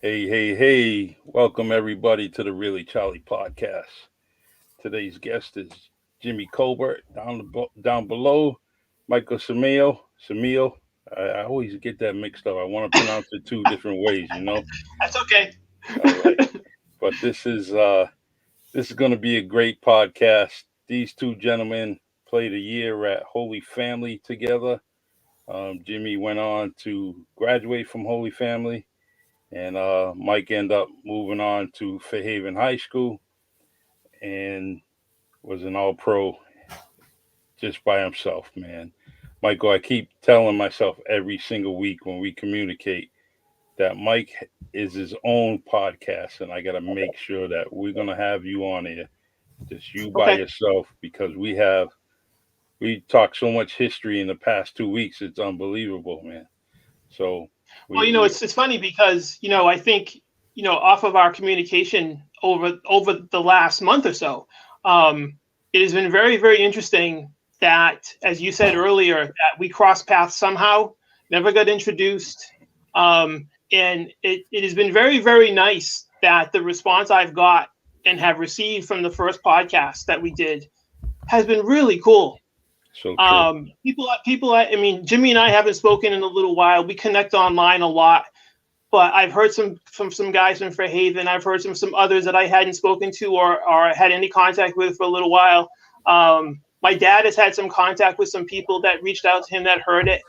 Hey, hey, hey. Welcome everybody to the Really Charlie podcast. Today's guest is Jimmy Colbert down below, Michael Semiao. I always get that mixed up. I want to pronounce it two different ways. That's okay. All right. But this is going to be a great podcast. These two gentlemen played a year at Holy Family together. Jimmy went on to graduate from Holy Family, and Mike ended up moving on to Fairhaven High School and was an all pro just by himself, man. Michael, I keep telling myself every single week when we communicate that Mike is his own podcast, and I got to make sure that we're going to have you on here, just you by Okay. yourself, because we talked so much history in the past 2 weeks. It's unbelievable, man. So Well, we it's funny because I think off of our communication over the last month or so, it has been very very interesting that, as you said earlier, that we crossed paths somehow, never got introduced, and it has been very very nice that the response I've got and have received from the first podcast that we did has been really cool. so true. People. I mean, Jimmy and I haven't spoken in a little while. We connect online a lot, but I've heard from some guys from Fairhaven. I've heard some others that I hadn't spoken to or had any contact with for a little while. My dad has had some contact with some people that reached out to him that heard it.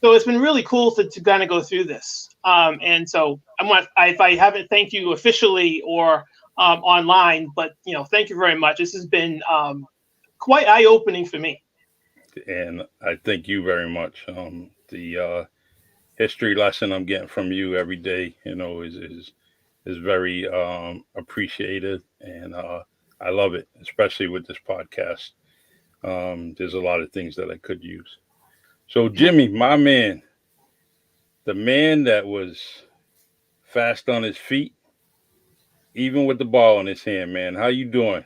So it's been really cool to kind of go through this. And so if I haven't thanked you officially or online, but thank you very much. This has been quite eye opening for me. And I thank you very much. The history lesson I'm getting from you every day, is very appreciated, and I love it, especially with this podcast. There's a lot of things that I could use. So, Jimmy, my man, the man that was fast on his feet, even with the ball in his hand, man. How you doing?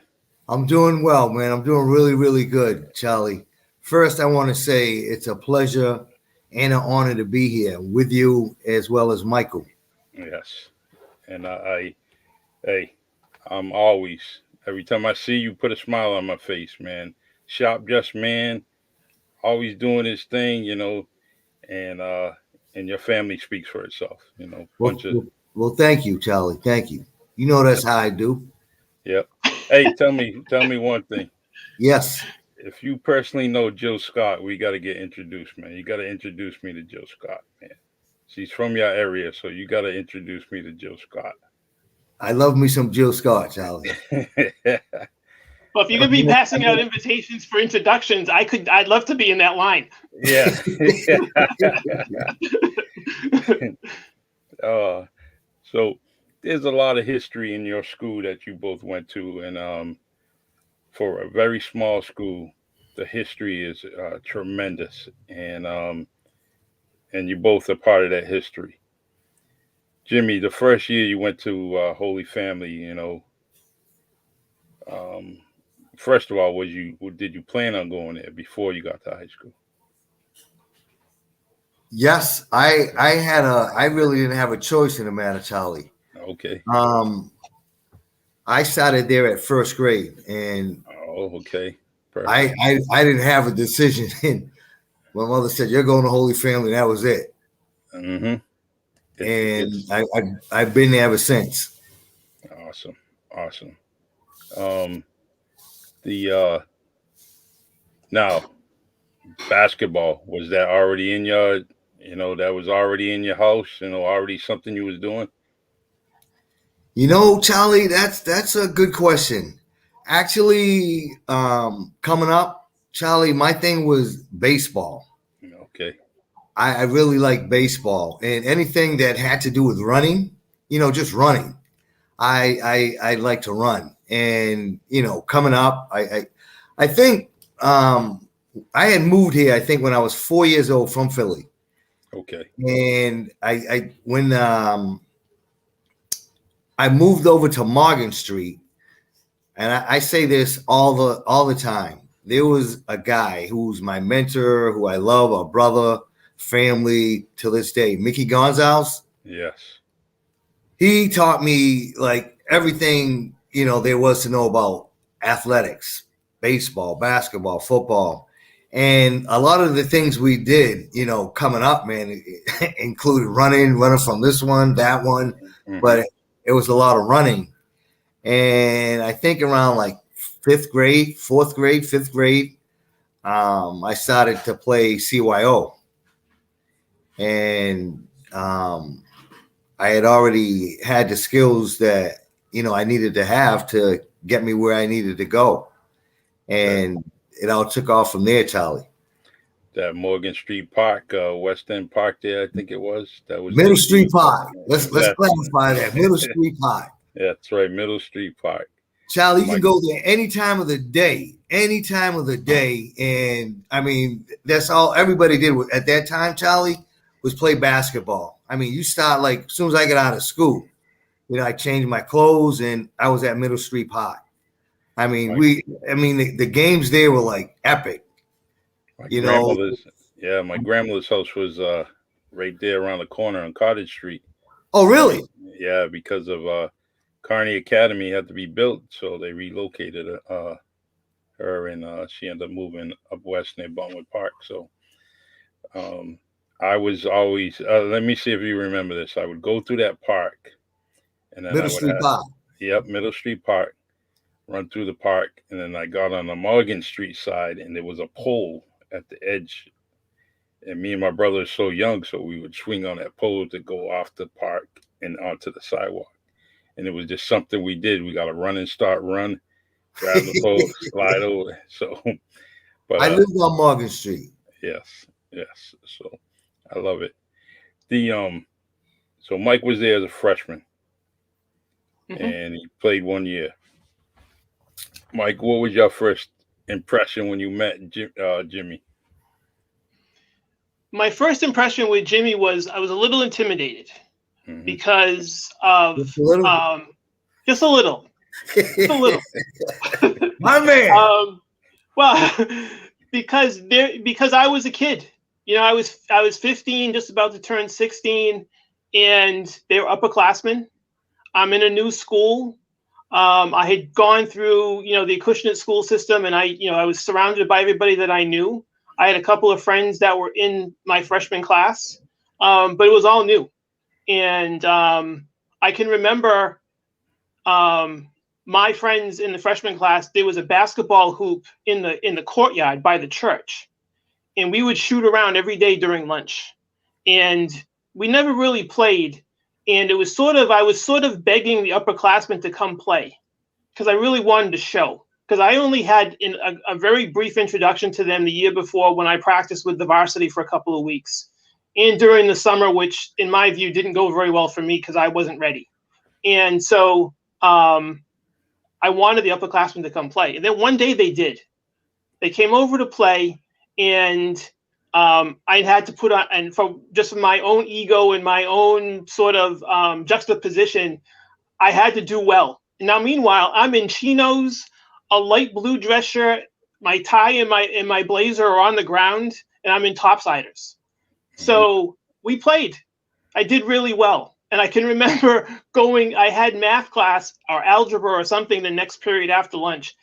I'm doing well, man. I'm doing really, really good, Charlie. First, I want to say it's a pleasure and an honor to be here with you as well as Michael. Yes, and hey, I'm always every time I see you, put a smile on my face, man. Sharp, just man, always doing his thing, and your family speaks for itself. Well, Bunch of well, well, thank you, Charlie. Thank you. You know that's how I do. yep. Hey, tell me one thing. Yes, If you personally know Jill Scott, we got to get introduced, man. You got to introduce me to Jill Scott, man. She's from your area, so you got to introduce me to Jill Scott. I love me some Jill Scott, Charlie. Well, if you're gonna be passing out invitations for introductions, I'd love to be in that line. Yeah. uh, so there's a lot of history in your school that you both went to, and for a very small school, the history is tremendous, and you both are part of that history. Jimmy, the first year you went to Holy Family, um, first of all, did you plan on going there before you got to high school? Yes, I really didn't have a choice in the matter, Charlie. Okay. Um, I started there at first grade, and Oh, okay. I Perfect. I, I didn't have a decision. And my mother said, "You're going to Holy Family," and that was it. Mm-hmm. And It's I've been there ever since. awesome. Awesome. Um, the now basketball, was that already in that was already in your house, already something you was doing? Charlie, that's a good question. Actually, coming up, Charlie, my thing was baseball. Okay. I really like baseball and anything that had to do with running. Just running. I like to run, and coming up, I think I had moved here. I think when I was 4 years old from Philly, Okay. and I when I moved over to Morgan Street. And I say this all the time. There was a guy who's my mentor, who I love, a brother, family to this day, Mickey Gonzalez. Yes. he taught me like everything, there was to know about athletics, baseball, basketball, football. And a lot of the things we did, coming up, man, included running from this one, that one, but it was a lot of running. And I think around like fifth grade, I started to play CYO. And I had already had the skills that, I needed to have to get me where I needed to go. And it all took off from there, Charlie. That Morgan Street Park, West End Park there, I think it was. That was Middle Street Park. Let's clarify that. Middle Street Park. Yeah, that's right. Middle Street Park. Charlie, you can go there any time of the day. And I mean, that's all everybody did at that time, Charlie, was play basketball. I mean, you start like as soon as I got out of school, I changed my clothes and I was at Middle Street Park. I mean, the games there were like epic. My grandmother's house was right there around the corner on Cottage Street. Oh, really? Yeah, because of Kearney Academy had to be built, so they relocated her, and she ended up moving up west near Buttonwood Park. So I was always, let me see if you remember this. I would go through that park, and then Middle Street Park. Yep, Middle Street Park. Run through the park, and then I got on the Morgan Street side, and there was a pole at the edge. And me and my brother are so young, so we would swing on that pole to go off the park and onto the sidewalk. And it was just something we did. We got to run, grab the pole, slide over. So, but I lived on Morgan Street. Yes. So I love it. So Mike was there as a freshman, and he played 1 year. Mike, what was your first impression when you met Jimmy? My first impression with Jimmy was I was a little intimidated because of just a little. My man. Well, because I was a kid. I was 15, just about to turn 16, and they were upperclassmen. I'm in a new school. I had gone through, the Acushnet school system, and I was surrounded by everybody that I knew. I had a couple of friends that were in my freshman class, but it was all new. And I can remember my friends in the freshman class. There was a basketball hoop in the courtyard by the church, and we would shoot around every day during lunch. And we never really played. And I was sort of begging the upperclassmen to come play because I really wanted to show. Because I only had a very brief introduction to them the year before when I practiced with the varsity for a couple of weeks. And during the summer, which in my view didn't go very well for me because I wasn't ready. And so I wanted the upperclassmen to come play. And then one day they did. They came over to play, and I had to put on, and for my own ego and my own sort of juxtaposition, I had to do well. Now, meanwhile, I'm in chinos, a light blue dress shirt, my tie and my blazer are on the ground, and I'm in topsiders. So we played. I did really well. And I can remember I had math class or algebra or something the next period after lunch.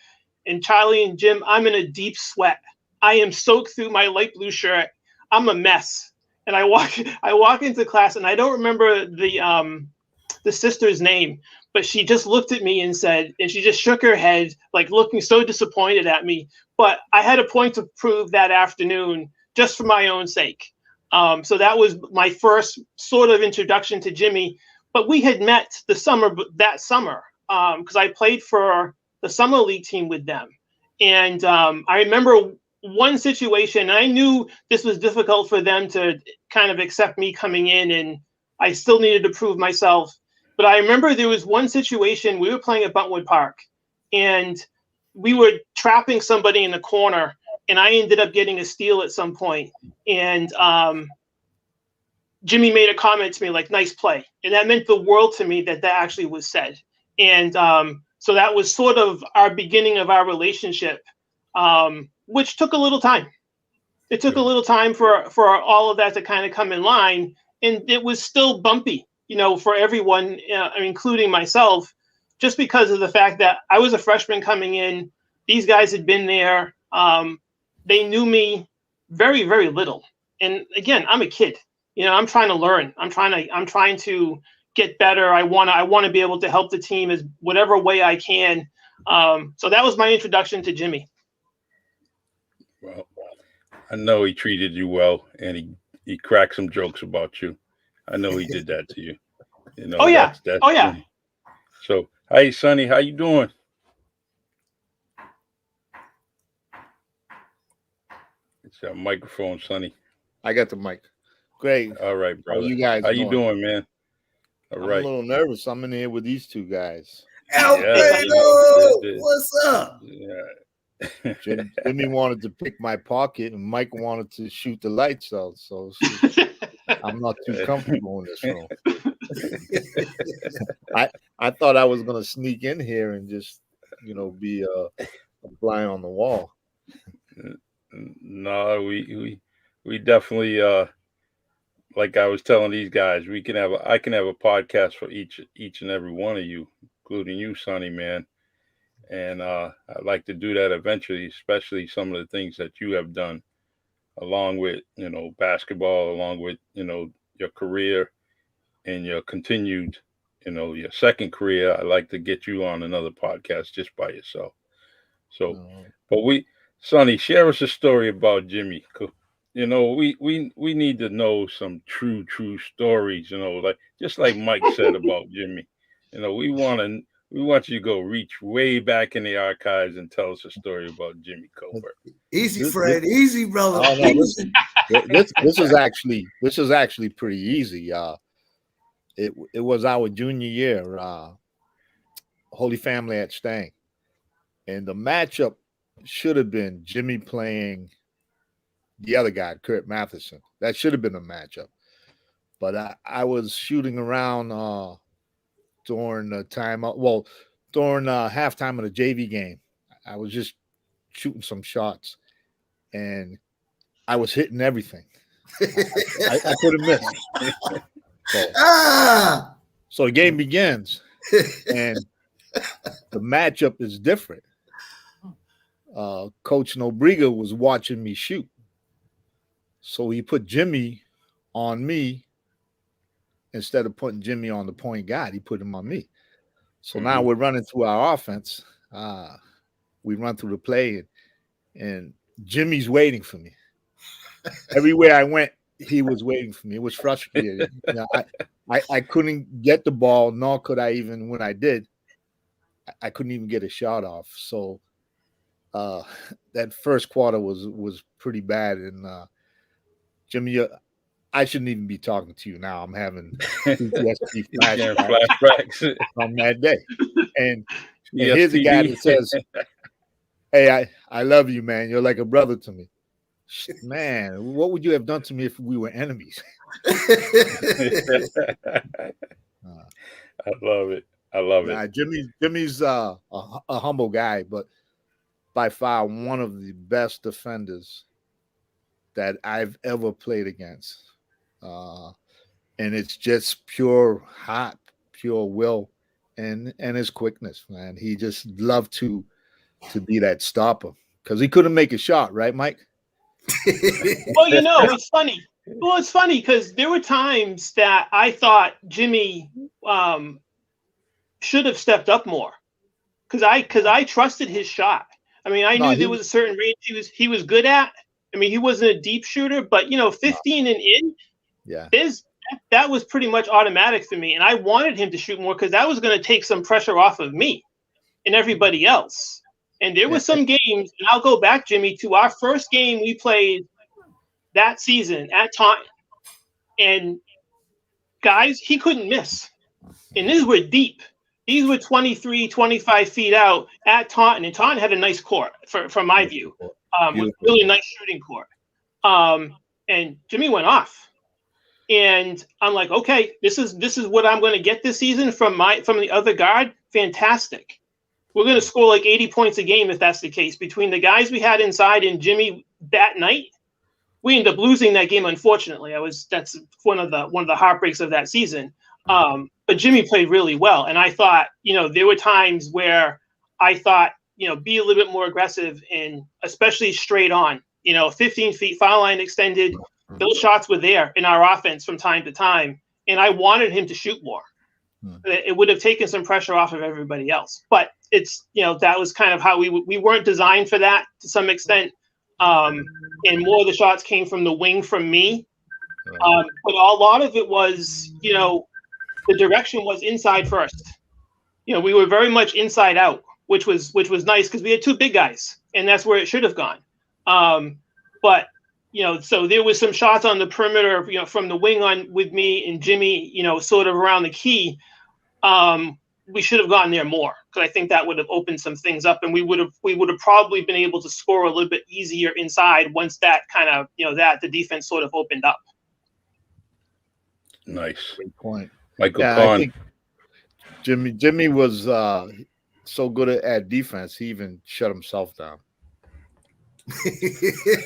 And Charlie and Jim, I'm in a deep sweat. I am soaked through my light blue shirt. I'm a mess. And I walk into class, and I don't remember the sister's name, but she just looked at me and she just shook her head, like looking so disappointed at me. But I had a point to prove that afternoon just for my own sake. So that was my first sort of introduction to Jimmy. But we had met that summer because I played for the summer league team with them. And I remember one situation, and I knew this was difficult for them to kind of accept me coming in, and I still needed to prove myself. But I remember there was one situation, we were playing at Buttonwood Park, and we were trapping somebody in the corner, and I ended up getting a steal at some point. And Jimmy made a comment to me like, "Nice play." And that meant the world to me that actually was said. And so that was sort of our beginning of our relationship, which took a little time. It took a little time for all of that to kind of come in line. And it was still bumpy. for everyone, including myself, just because of the fact that I was a freshman coming in. These guys had been there. They knew me very, very little. And again, I'm a kid. I'm trying to learn. I'm trying to get better. I want to be able to help the team as whatever way I can. So that was my introduction to Jimmy. Well, I know he treated you well, and he cracked some jokes about you. I know he did that to you. Oh yeah. That's Oh yeah. So, hey, Sonny, how you doing? It's that microphone, Sonny. I got the mic. Great. All right, brother. How you guys How you doing, man? All right. I'm a little nervous. I'm in here with these two guys. Alfredo, what's up? Yeah. Jimmy wanted to pick my pocket, and Mike wanted to shoot the lights out. So I'm not too comfortable in this room. I thought I was gonna sneak in here and just be a fly on the wall. No, we definitely like I was telling these guys, I can have a podcast for each and every one of you, including you, Sonny, man. And I'd like to do that eventually, especially some of the things that you have done, along with basketball, along with your career and your continued your second career. I'd like to get you on another podcast just by yourself. So, but Sonny, share us a story about Jimmy. We need to know some true stories. Like Mike said about Jimmy. We want you to go reach way back in the archives and tell us a story about Jimmy Colbert. Easy, Fred. Easy, brother. Oh, no, this is actually pretty easy. It was our junior year, Holy Family at Stang, and the matchup should have been Jimmy playing the other guy, Kurt Matheson. That should have been a matchup. But I was shooting around during the time, during halftime of the JV game. I was just shooting some shots, and I was hitting everything. I couldn't miss. So the game begins, and the matchup is different. Coach Nobriga was watching me shoot. So he put Jimmy on me instead of putting Jimmy on the point guard. He put him on me. So now we're running through our offense. We run through the play, and Jimmy's waiting for me. Everywhere I went, he was waiting for me. It was frustrating. I couldn't get the ball, nor could I even, when I did, I couldn't even get a shot off. So that first quarter was pretty bad. And Jimmy, I shouldn't even be talking to you now. I'm having PTSD flashbacks from that day. And here's a guy that says, "Hey, I love you, man. You're like a brother to me." Man, what would you have done to me if we were enemies? I love it. Jimmy's a humble guy, but by far one of the best defenders that I've ever played against. And it's just pure heart, pure will, and his quickness, man. He just loved to be that stopper because he couldn't make a shot, right, Mike? Well, it's funny. Well, it's funny because there were times that I thought Jimmy should have stepped up more because I trusted his shot. I mean, I knew there was a certain range he was good at. I mean, he wasn't a deep shooter, but 15 and in, that was pretty much automatic for me. And I wanted him to shoot more because that was going to take some pressure off of me and everybody else. And there were some games, and I'll go back, Jimmy, to our first game we played that season at Taunton. And guys, he couldn't miss. And these were deep. These were 23, 25 feet out at Taunton. And Taunton had a nice court, from my view. With really nice shooting court. And Jimmy went off. And I'm like, okay, this is what I'm going to get this season from the other guard. Fantastic. We're going to score like 80 points a game if that's the case. Between the guys we had inside and Jimmy that night, we ended up losing that game. Unfortunately, that's one of the heartbreaks of that season. But Jimmy played really well. And I thought, there were times where I thought, be a little bit more aggressive and especially straight on, 15 feet foul line extended. Those shots were there in our offense from time to time. And I wanted him to shoot more. It would have taken some pressure off of everybody else. But it's, that was kind of how we weren't designed for that to some extent. And more of the shots came from the wing from me. But a lot of it was, the direction was inside first. We were very much inside out, which was nice because we had two big guys, and that's where it should have gone. But so there was some shots on the perimeter, from the wing on with me and Jimmy, sort of around the key. We should have gone there more because I think that would have opened some things up, and we would have probably been able to score a little bit easier inside once that kind of that the defense sort of opened up. Nice. Great point. Michael Kahn. I think Jimmy was so good at defense, he even shut himself down.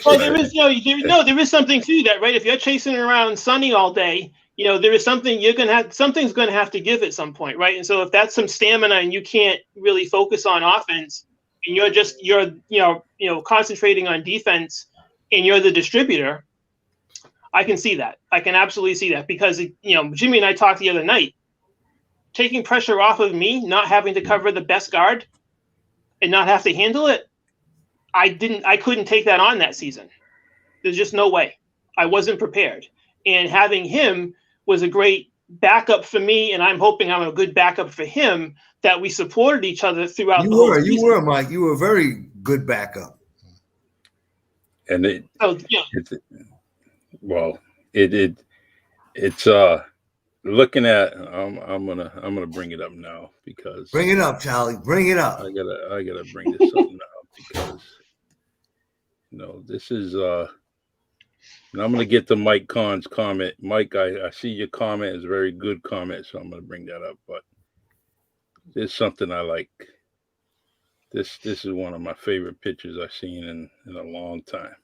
Well, there is there is something to that, right? If you're chasing around Sonny all day, there is something something's going to have to give at some point, right? And so if that's some stamina and you can't really focus on offense, and you're concentrating on defense, and you're the distributor, I can see that. I can absolutely see that because Jimmy and I talked the other night. Taking pressure off of me, not having to cover the best guard, and not have to handle it. I couldn't take that on that season. There's just no way. I wasn't prepared. And having him was a great backup for me, and I'm hoping I'm a good backup for him, that we supported each other throughout the whole season. You were, Mike. You were a very good backup. And it's looking at I'm gonna bring it up now because bring it up, Charlie. Bring it up. I gotta bring this up now because this is and I'm gonna get to Mike Kahn's comment. Mike, I see your comment is a very good comment, so I'm gonna bring that up. But there's something I like. This is one of my favorite pictures I've seen in a long time.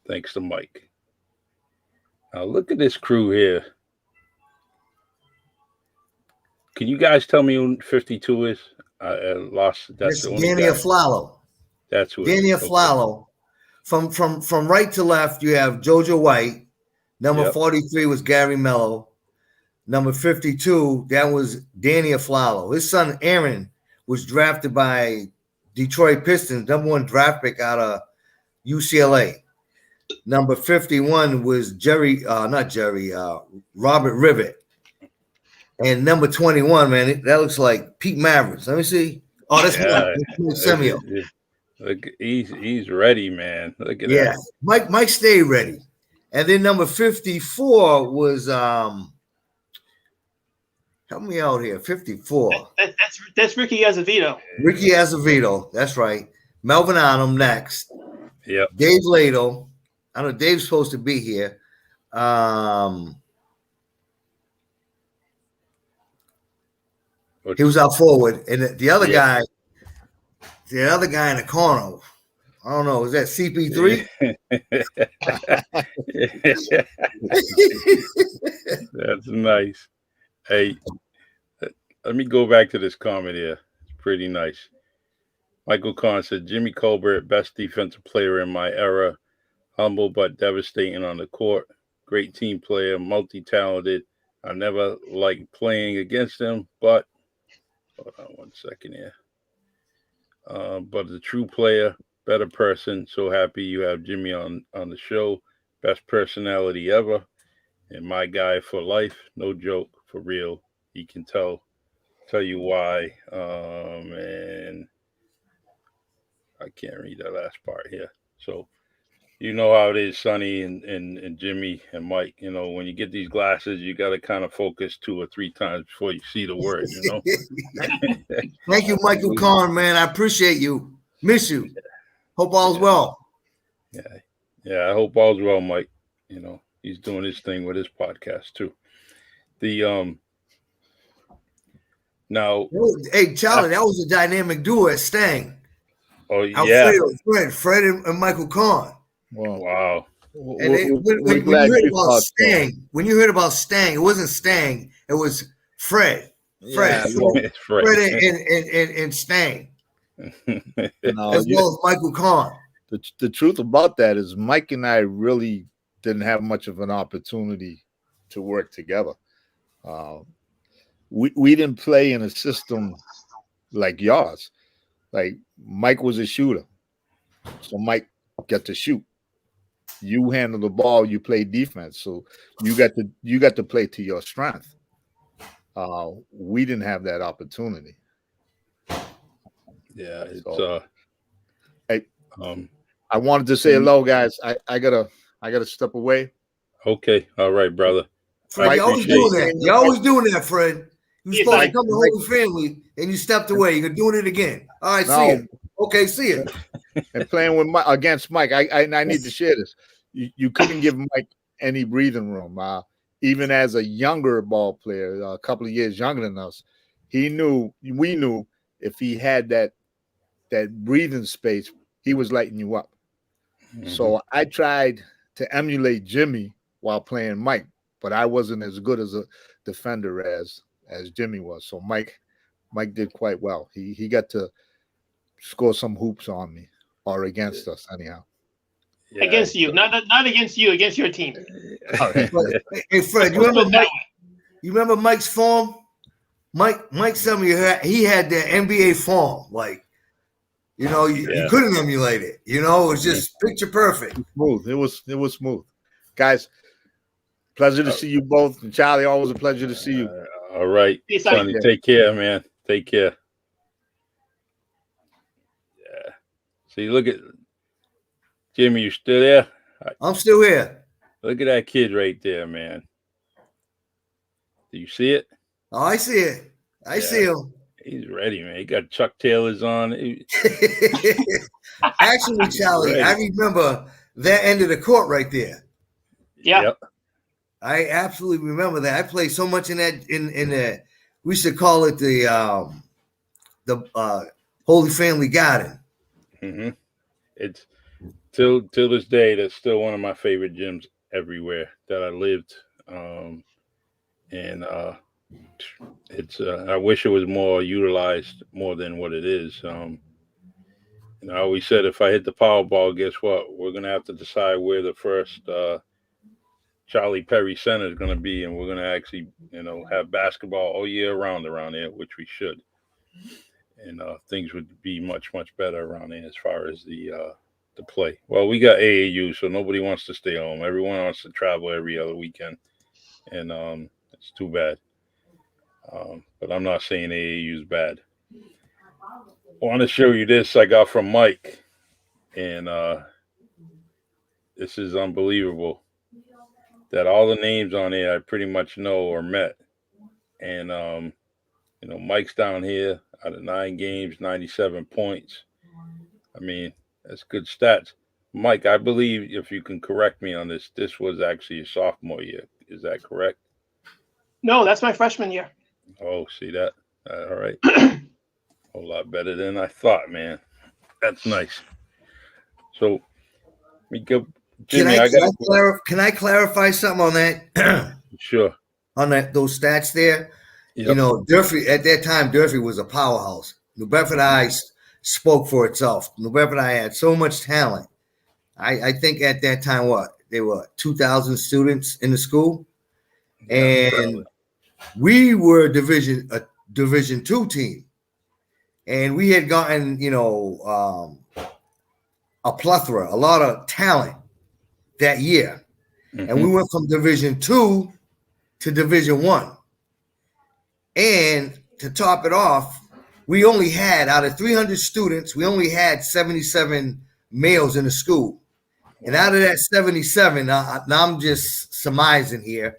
Thanks to Mike. Now look at this crew here. Can you guys tell me who 52 is? I lost. That's Danny Aflalo. That's who. Danny Aflalo. From right to left, you have Jojo White. Number 43 was Gary Mello. Number 52, that was Danny Aflalo. His son Aaron was drafted by Detroit Pistons, number 1 draft pick out of UCLA. Number 51 was Robert Rivet. And number 21, man, that looks like Pete Mavericks. Let me see. Oh, that's Semiao. Look, he's ready, man. Look at that. Mike stayed ready. And then number 54 was help me out here. 54. That's Ricky Azevedo. Ricky Azevedo. That's right. Melvin Adams next. Yep. Dave Lato. I know Dave's supposed to be here. He was out forward, and the other guy in the corner. I don't know. Is that CP3? That's nice. Hey, let me go back to this comment here. It's pretty nice. Michael Kahn said, Jimmy Colbert, best defensive player in my era. Humble but devastating on the court. Great team player, multi-talented. I never liked playing against him, but hold on one second here. But a true player, better person. So happy you have Jimmy on the show. Best personality ever. And my guy for life. No joke, for real. He can tell you why. And I can't read that last part here. So you know how it is, Sonny and Jimmy and Mike. When you get these glasses, you got to kind of focus 2 or 3 times before you see the word, Thank you, Michael Kahn, man. I appreciate you. Miss you. Hope all's well. Yeah, I hope all's well, Mike. He's doing his thing with his podcast, too. Now. Hey, Charlie, that was a dynamic duo at Stang. Oh, yeah. Fred and Michael Kahn. Wow. And when you heard about Stang, it wasn't Stang. It was Fred. Yeah, It's Fred. And Stang, no, as well as Michael Kahn. the truth about that is Mike and I really didn't have much of an opportunity to work together. We didn't play in a system like yours. Like Mike was a shooter, so Mike got to shoot. You handle the ball, you play defense, so you got to play to your strength. We didn't have that opportunity. Yeah, it's so, I wanted to say hello, guys. I gotta step away. Okay, all right, brother. Fred, you're always doing that. You're always doing that, Fred. You're supposed to come to Holy Family, and you stepped away. You're doing it again. All right, see you. Okay, see you. And playing with against Mike, I need to share this. You couldn't give Mike any breathing room. Even as a younger ball player, a couple of years younger than us, we knew if he had that breathing space, he was lighting you up. Mm-hmm. So I tried to emulate Jimmy while playing Mike, but I wasn't as good as a defender as Jimmy was. So Mike did quite well. He got to score some hoops on me, or against us anyhow. Yeah, against you, not against you, against your team. Hey Fred, you remember Mike's form? Mike said me he had the NBA form, like, you know, you couldn't emulate it. You know, it was just picture perfect. Smooth. It was smooth. Guys, pleasure to see you both. And Charlie, always a pleasure to see you. All right, Sonny, take care, man. Take care. Yeah. See, look at Jimmy. You still there? I'm still here. Look at that kid right there, man. Do you see it? Oh, I see it. I see him. He's ready, man. He got Chuck Taylors on. Actually, Charlie, I remember that end of the court right there. Yeah. Yep. I absolutely remember that. I played so much in that. In that, we should call it the Holy Family Garden. Mm-hmm. It's till this day, that's still one of my favorite gyms everywhere that I lived. It's I wish it was more utilized more than what it is. I always said if I hit the Powerball, guess what? We're gonna have to decide where the first Charlie Perry Center is gonna be, and we're gonna actually, have basketball all year round around there, which we should. And things would be much better around there as far as the play. Well, we got AAU, so nobody wants to stay home. Everyone wants to travel every other weekend, and it's too bad. But I'm not saying AAU is bad. I want to show you this I got from Mike, and this is unbelievable. That all the names on there I pretty much know or met, and Mike's down here out of 9 games, 97 points. I mean, that's good stats. Mike, I believe, if you can correct me on this was actually your sophomore year. Is that correct? No, that's my freshman year. Oh, see that? All right. A whole lot better than I thought, man. That's nice. So, we go. Jimmy, can I clarify something on that? Sure. On those stats there, yep. Durfee at that time, Durfee was a powerhouse. New Bedford High spoke for itself. New Bedford High had so much talent. I think at that time, there were 2,000 students in the school, and probably. We were a Division II team, and we had gotten a plethora, a lot of talent that year, and we went from Division II to Division I. And to top it off, we only had, out of 300 students, we only had 77 males in the school. And out of that 77, now I'm just surmising here,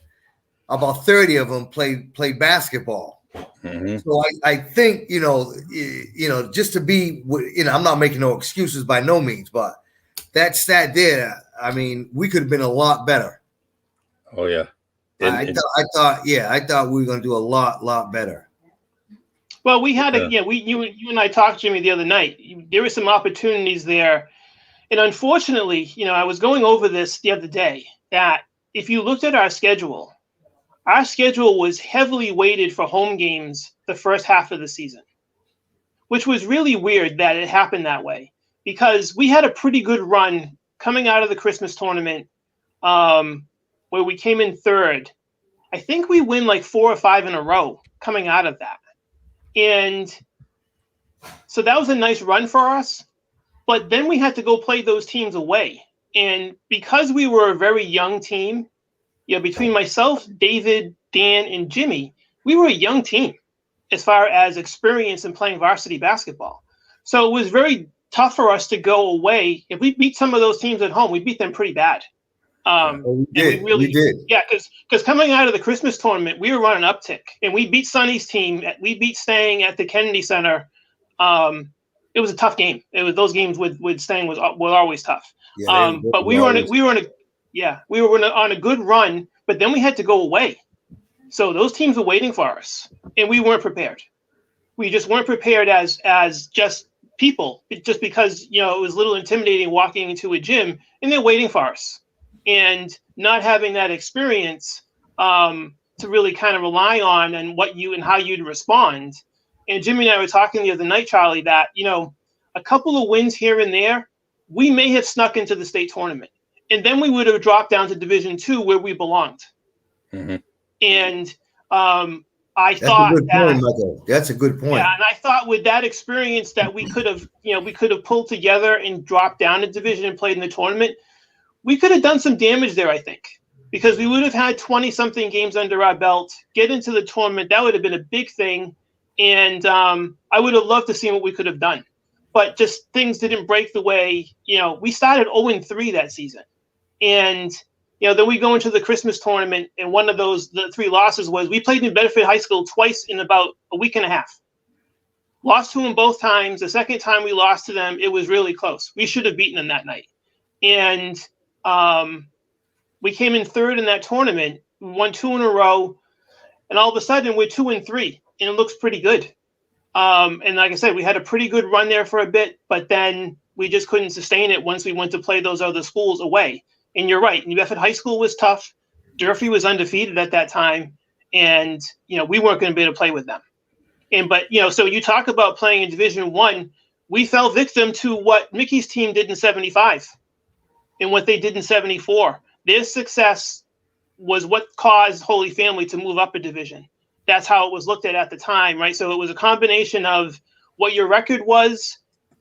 about 30 of them played basketball. Mm-hmm. So I think, just to be, I'm not making no excuses by no means, but that stat there, I mean, we could have been a lot better. Oh, yeah. I thought we were going to do a lot better. Well, we had you and I talked, Jimmy, the other night. There were some opportunities there. And unfortunately, I was going over this the other day, that if you looked at our schedule, our schedule was heavily weighted for home games the first half of the season, which was really weird that it happened that way, because we had a pretty good run coming out of the Christmas tournament, where we came in third. I think we win like 4 or 5 in a row coming out of that. And so that was a nice run for us. But then we had to go play those teams away. And because we were a very young team, between myself, David, Dan, and Jimmy, we were a young team as far as experience in playing varsity basketball. So it was very tough for us to go away. If we beat some of those teams at home, we beat them pretty bad. We did. Yeah, because coming out of the Christmas tournament, we were running uptick, and we beat Sonny's team. We beat Stang at the Kennedy Center. It was a tough game. It was those games with Stang was always tough. Yeah, but we were on a good run. But then we had to go away, so those teams were waiting for us, and we weren't prepared. We just weren't prepared as just people, just because it was a little intimidating walking into a gym and they're waiting for us. And not having that experience to really kind of rely on and how you'd respond. And Jimmy and I were talking the other night, Charlie, that a couple of wins here and there, we may have snuck into the state tournament, and then we would have dropped down to Division II where we belonged. Mm-hmm. And I thought that's a good point. Yeah, and I thought with that experience that we could have pulled together and dropped down to division and played in the tournament. We could have done some damage there, I think, because we would have had 20-something games under our belt, get into the tournament. That would have been a big thing. And I would have loved to see what we could have done. But just things didn't break the way, we started 0-3 that season. And, then we go into the Christmas tournament, and one of the 3 losses was we played New Bedford High School twice in about a week and a half. Lost to them both times. The second time we lost to them, it was really close. We should have beaten them that night. And we came in third in that tournament. We won 2 in a row, and all of a sudden we're 2-3, and it looks pretty good. And like I said, we had a pretty good run there for a bit, but then we just couldn't sustain it once we went to play those other schools away. And you're right, New Bedford High School was tough. Durfee was undefeated at that time, and we weren't going to be able to play with them. But so you talk about playing in Division I, we fell victim to what Mickey's team did in '75. And what they did in '74. Their success was what caused Holy Family to move up a division. That's how it was looked at the time, right? So it was a combination of what your record was,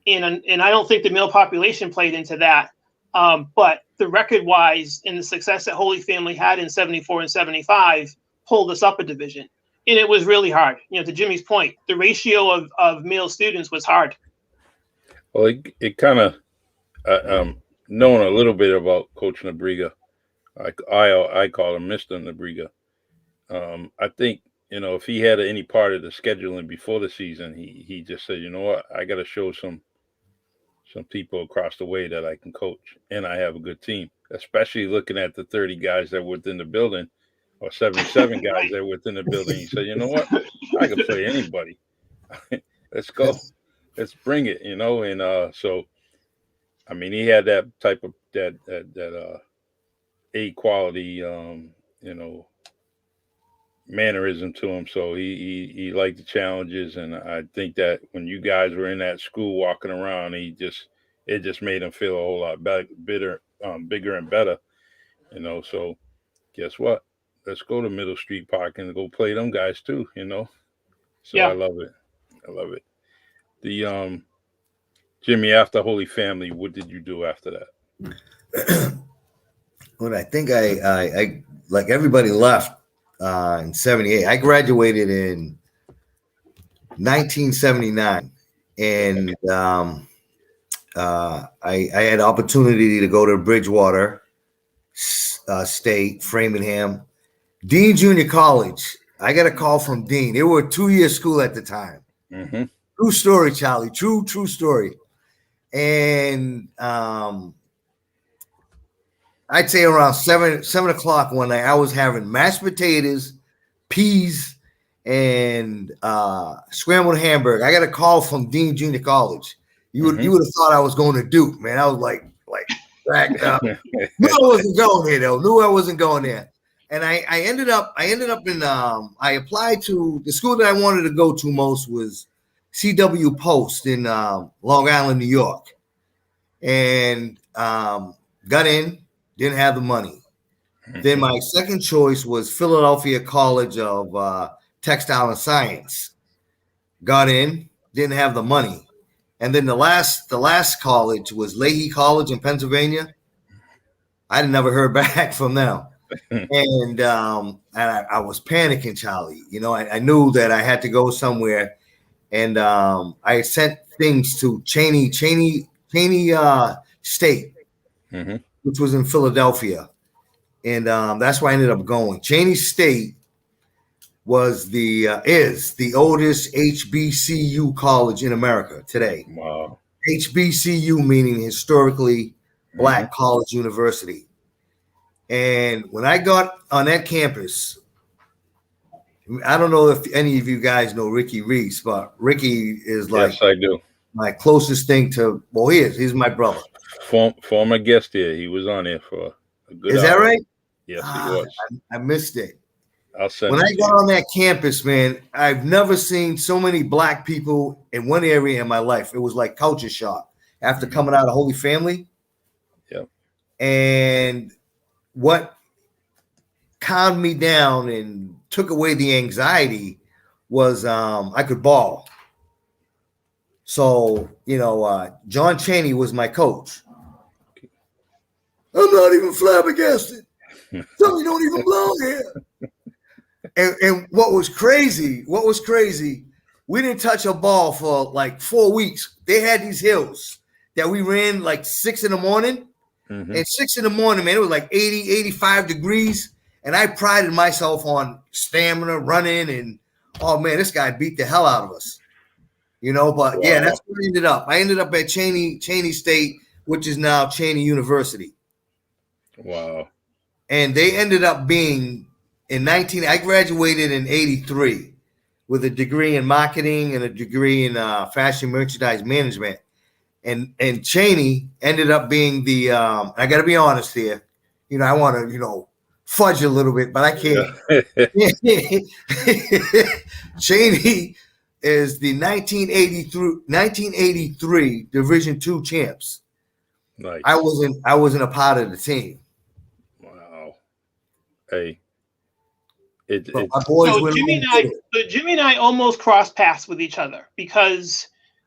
and I don't think the male population played into that. But the record-wise and the success that Holy Family had in '74 and '75 pulled us up a division. And it was really hard. To Jimmy's point, the ratio of male students was hard. Well, it kind of knowing a little bit about Coach Nabriga, I call him Mr. Nabriga. I think, if he had any part of the scheduling before the season, he just said, you know what, I got to show some people across the way that I can coach, and I have a good team, especially looking at the 30 guys that were within the building, or 77 guys that were within the building. He said, you know what, I can play anybody. Let's go. Let's bring it, and so, I mean, he had that type of that A quality, mannerism to him. So he liked the challenges, and I think that when you guys were in that school walking around, it just made him feel a whole lot bigger and better, So guess what? Let's go to Middle Street Park and go play them guys too, So yeah. I love it. The Jimmy, after Holy Family, what did you do after that? Well, I think I like everybody left in '78. I graduated in 1979, and I had the opportunity to go to Bridgewater State, Framingham, Dean Junior College. I got a call from Dean. They were a 2-year school at the time. Mm-hmm. True story, Charlie. True story. And I'd say around 7 o'clock one night, I was having mashed potatoes, peas, and scrambled hamburger. I got a call from Dean Junior College. You would have thought I was going to Duke, man. I was like back up. Knew I wasn't going there though. Knew I wasn't going there. And I ended up in I applied to the school that I wanted to go to most was CW Post in Long Island, New York, and got in, didn't have the money. Then my second choice was Philadelphia College of Textile and Science. Got in, didn't have the money. And then the last college was Leahy College in Pennsylvania. I never heard back from them. And I was panicking, Charlie. You know, I knew that I had to go somewhere. And I sent things to Cheney State, which was in Philadelphia. And that's where I ended up going. Cheney State was is the oldest HBCU college in America today. Wow. HBCU meaning historically Black college university. And when I got on that campus, I don't know if any of you guys know Ricky Reese, but Ricky is like, yes, I do. My closest thing to, well, he's my brother. Former guest here. He was on there for a good Is that hour. right? Yes, he was. I missed it. I'll send When it I to got you. on that campus, man, I've never seen so many Black people in one area in my life. It was like culture shock after coming out of Holy Family. Yep. And what calmed me down and took away the anxiety was I could ball. So, you know, John Cheney was my coach. I'm not even flabbergasted. Some of you don't even belong here. And what was crazy, we didn't touch a ball for like 4 weeks. They had these hills that we ran like 6 in the morning. And 6 in the morning, man, it was like 80, 85 degrees. And I prided myself on stamina, running, and oh man, this guy beat the hell out of us. You know, but yeah, that's where I ended up. I ended up at Cheney State, which is now Cheney University. Wow. And they ended up being I graduated in 83 with a degree in marketing and a degree in fashion merchandise management. And Cheney ended up being the I got to be honest here. You know, I want to, you know, fudge a little bit, but I can't. Yeah. Cheney is the 1983 Division II champs. Nice. I wasn't a part of the team. Wow. Hey. So Jimmy and I almost crossed paths with each other because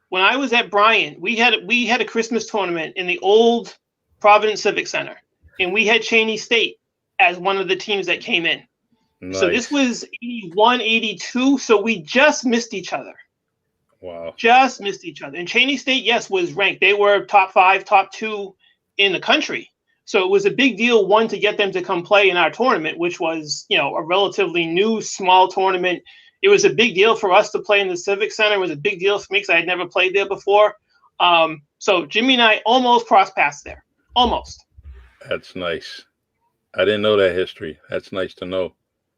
when I was at Bryant, we had a Christmas tournament in the old Providence Civic Center, and we had Cheney State as one of the teams that came in. Nice. So this was 81, 82, so we just missed each other. Wow. Just missed each other. And Cheney State, yes, was ranked. They were top 5, top 2 in the country. So it was a big deal, one, to get them to come play in our tournament, which was, you know, a relatively new, small tournament. It was a big deal for us to play in the Civic Center. It was a big deal for me because I had never played there before. So Jimmy and I almost crossed paths there. Almost. That's nice. I didn't know that history. That's nice to know.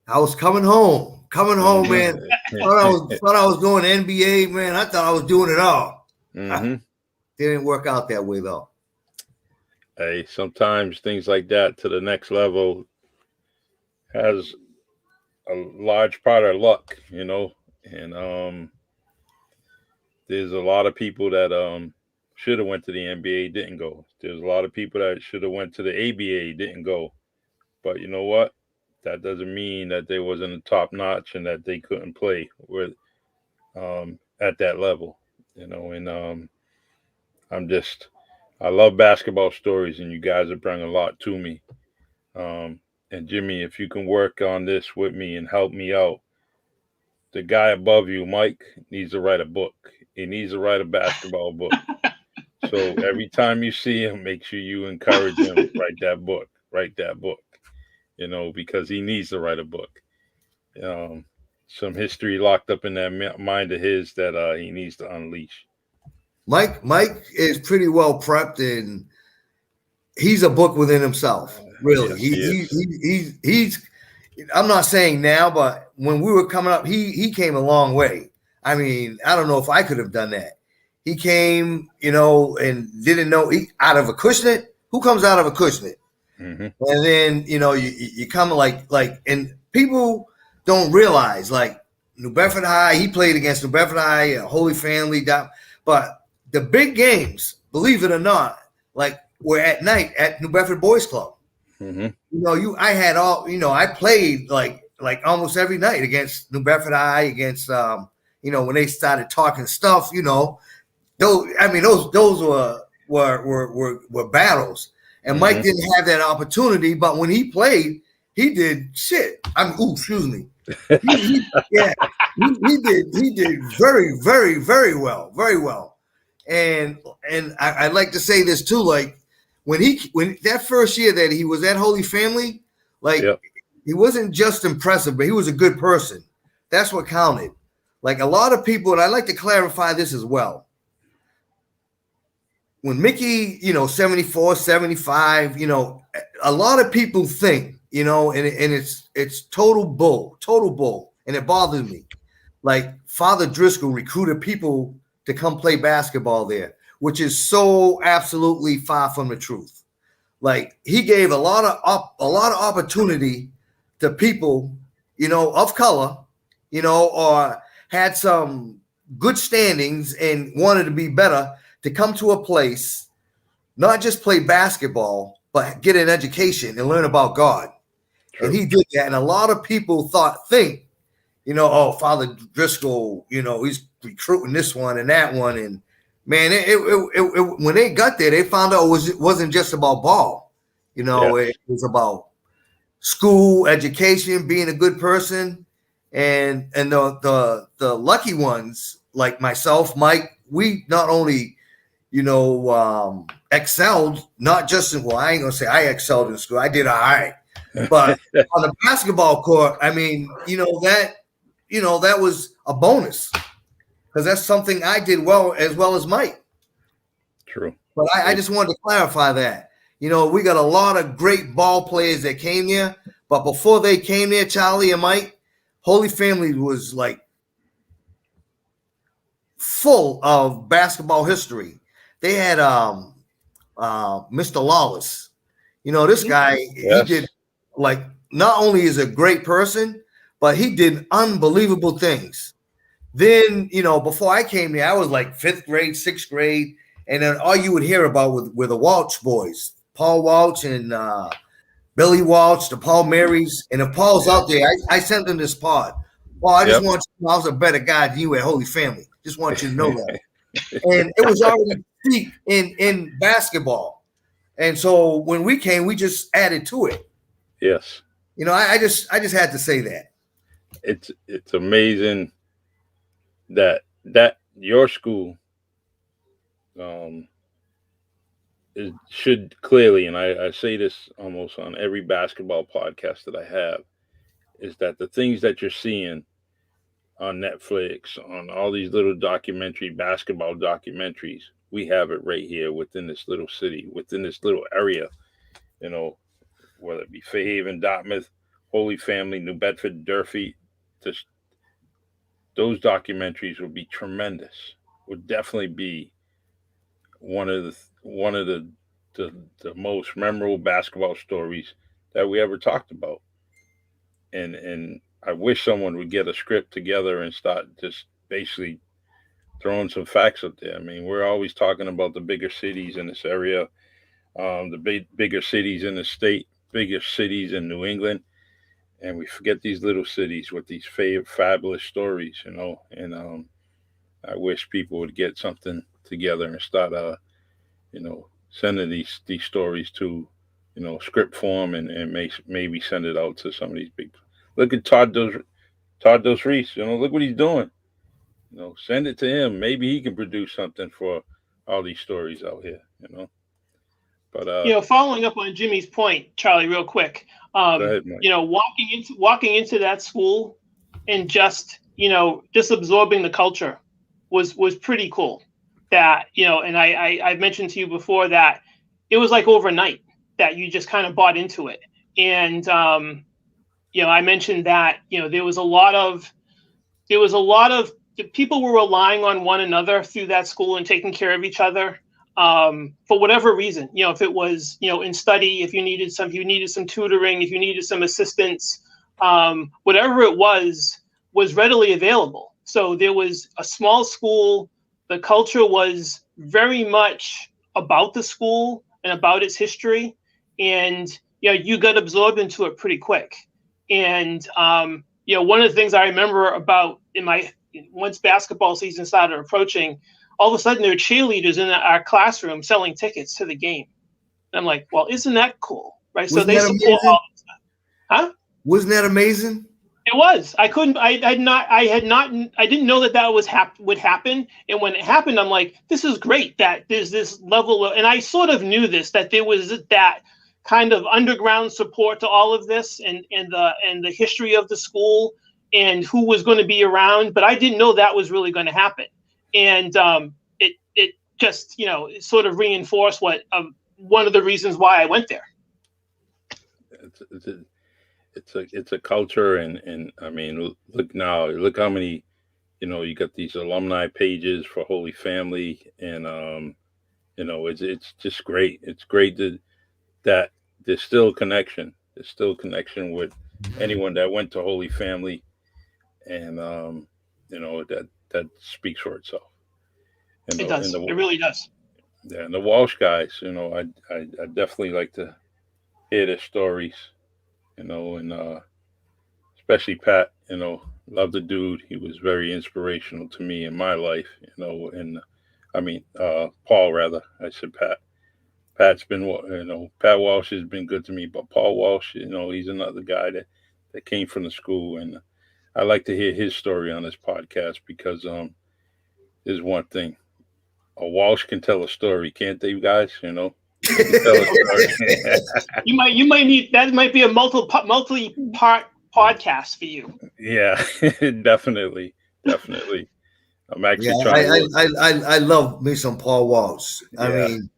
I was coming home, man. thought I was going to NBA, man. I thought I was doing it all. Didn't work out that way, though. Hey, sometimes things like that to the next level has a large part of luck, you know. And there's a lot of people that should have went to the NBA, didn't go. There's a lot of people that should have went to the ABA, didn't go. But you know what? That doesn't mean that they wasn't top notch and that they couldn't play with at that level, you know. And I love basketball stories, and you guys have brought a lot to me. And Jimmy, if you can work on this with me and help me out, the guy above you, Mike, needs to write a book. He needs to write a basketball book. So every time you see him, make sure you encourage him, write that book, you know, because he needs to write a book. Some history locked up in that mind of his that he needs to unleash. Mike is pretty well prepped, and he's a book within himself. Really, yes, he's. I'm not saying now, but when we were coming up, he came a long way. I mean, I don't know if I could have done that. He came, you know, and didn't know out of a Acushnet. Who comes out of a Acushnet? And then, you come and people don't realize, like, New Bedford High, he played against New Bedford High, Holy Family, but the big games, believe it or not, like, were at night at New Bedford Boys Club. I played like almost every night against New Bedford High, against when they started talking stuff, those were battles. And Mike didn't have that opportunity, but when he played, he did shit. Excuse me. He did very, very, very well, very well. And I'd like to say this too, like when that first year that he was at Holy Family, like he wasn't just impressive, but he was a good person. That's what counted. Like a lot of people, and I'd like to clarify this as well. When Mickey, 74, 75, a lot of people think, and it's total bull. And it bothers me. Like Father Driscoll recruited people to come play basketball there, which is so absolutely far from the truth. Like he gave a lot of opportunity to people, of color, or had some good standings and wanted to be better, to come to a place, not just play basketball, but get an education and learn about God. True. And he did that. And a lot of people think, Father Driscoll, he's recruiting this one and that one. And man, when they got there, they found out it wasn't just about ball. It was about school, education, being a good person. And the lucky ones like myself, Mike, we not only excelled, not just in, I ain't gonna say I excelled in school. I did all right. But on the basketball court, I mean, that was a bonus because that's something I did well as Mike. True. But I just wanted to clarify that. We got a lot of great ball players that came here, but before they came there, Charlie and Mike, Holy Family was like full of basketball history. They had Mr. Lawless. This guy, yes. He did, like, not only is a great person, but he did unbelievable things. Then, before I came there, I was like 5th grade, 6th grade, and then all you would hear about were the Walsh boys, Paul Walsh and Billy Walsh, the Paul Marys. And if Paul's out there, I sent him this pod. Paul, I just want you to know I was a better guy than you at Holy Family. Just want you to know that. And it was already deep in basketball. And so when we came, we just added to it. Yes. I just had to say that. It's amazing that your school it should clearly, and I say this almost on every basketball podcast that I have, is that the things that you're seeing on Netflix, on all these little basketball documentaries, we have it right here within this little city, within this little area, whether it be Fairhaven, Dartmouth, Holy Family, New Bedford, Durfee. Those documentaries would be tremendous. Would definitely be one of the most memorable basketball stories that we ever talked about. And I wish someone would get a script together and start just basically throwing some facts up there. I mean, we're always talking about the bigger cities in this area, the bigger cities in the state, bigger cities in New England, and we forget these little cities with these fabulous stories, and I wish people would get something together and start, sending these stories to, script form and maybe send it out to some of these big. Look at Todd Dos Reese, look what he's doing. Send it to him. Maybe he can produce something for all these stories out here, But following up on Jimmy's point, Charlie, real quick. Go ahead, Mike. Walking into that school and just absorbing the culture was pretty cool. That and I've mentioned to you before that it was like overnight that you just kind of bought into it. And I mentioned that there was a lot of people were relying on one another through that school and taking care of each other. for whatever reason. If it was in study, if you needed some tutoring, if you needed some assistance, whatever it was readily available. So there was a small school. The culture was very much about the school and about its history, and you got absorbed into it pretty quick. And one of the things I remember about once basketball season started approaching, all of a sudden there were cheerleaders in our classroom selling tickets to the game. And I'm like, well, isn't that cool, right? So they support all this stuff. Huh? Wasn't that amazing? It was. I didn't know that would happen. And when it happened, I'm like, this is great that there's this level of, and I sort of knew that there was that kind of underground support to all of this and the history of the school and who was going to be around, but I didn't know that was really going to happen. And it just, it sort of reinforced one of the reasons why I went there. It's a culture, and I mean, look how many, you got these alumni pages for Holy Family, and it's just great. It's great that there's still a connection. There's still a connection with anyone that went to Holy Family, and that speaks for itself. It does. It really does. Yeah, and the Walsh guys, I definitely like to hear their stories, and especially Pat, love the dude. He was very inspirational to me in my life, and I mean, Paul, rather. I said Pat. Pat's been, Pat Walsh has been good to me, but Paul Walsh, he's another guy that came from the school, and I like to hear his story on this podcast because there's one thing. A Walsh can tell a story, can't they, guys? Can tell a story. You might need, that might be a multi-part podcast for you. Yeah, definitely. I'm actually trying. I love me some Paul Walsh. I mean,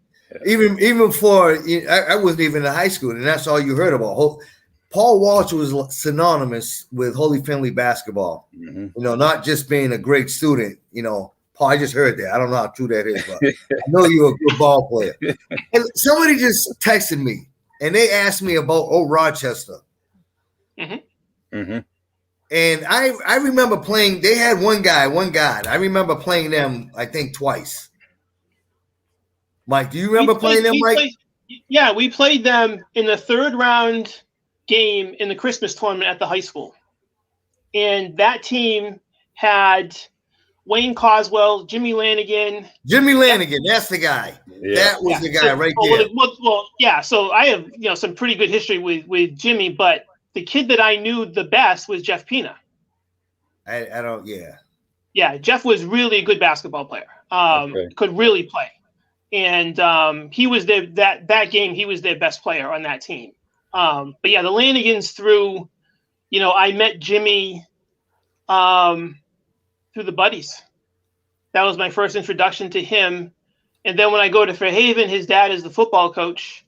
yeah. even for I wasn't even in high school, and that's all you heard about. Paul Walsh was synonymous with Holy Family basketball. Mm-hmm. Not just being a great student. Paul, I just heard that. I don't know how true that is, but I know you're a good ball player. And somebody just texted me, and they asked me about Old Rochester. Mm-hmm. Mm-hmm. And I remember playing. They had one guy. I remember playing them, I think, twice. Mike, do you remember playing them, Mike? Yeah, we played them in the third round game in the Christmas tournament at the high school. And that team had Wayne Coswell, Jimmy Lanigan. That's the guy. Yeah. That was the guy right there. Well, yeah. So I have some pretty good history with Jimmy, but the kid that I knew the best was Jeff Pina. I don't. Yeah. Yeah, Jeff was really a good basketball player. Could really play, and he was that game. He was their best player on that team. But yeah, the Lanigans through. I met Jimmy. Through the buddies. That was my first introduction to him. And then when I go to Fairhaven, his dad is the football coach.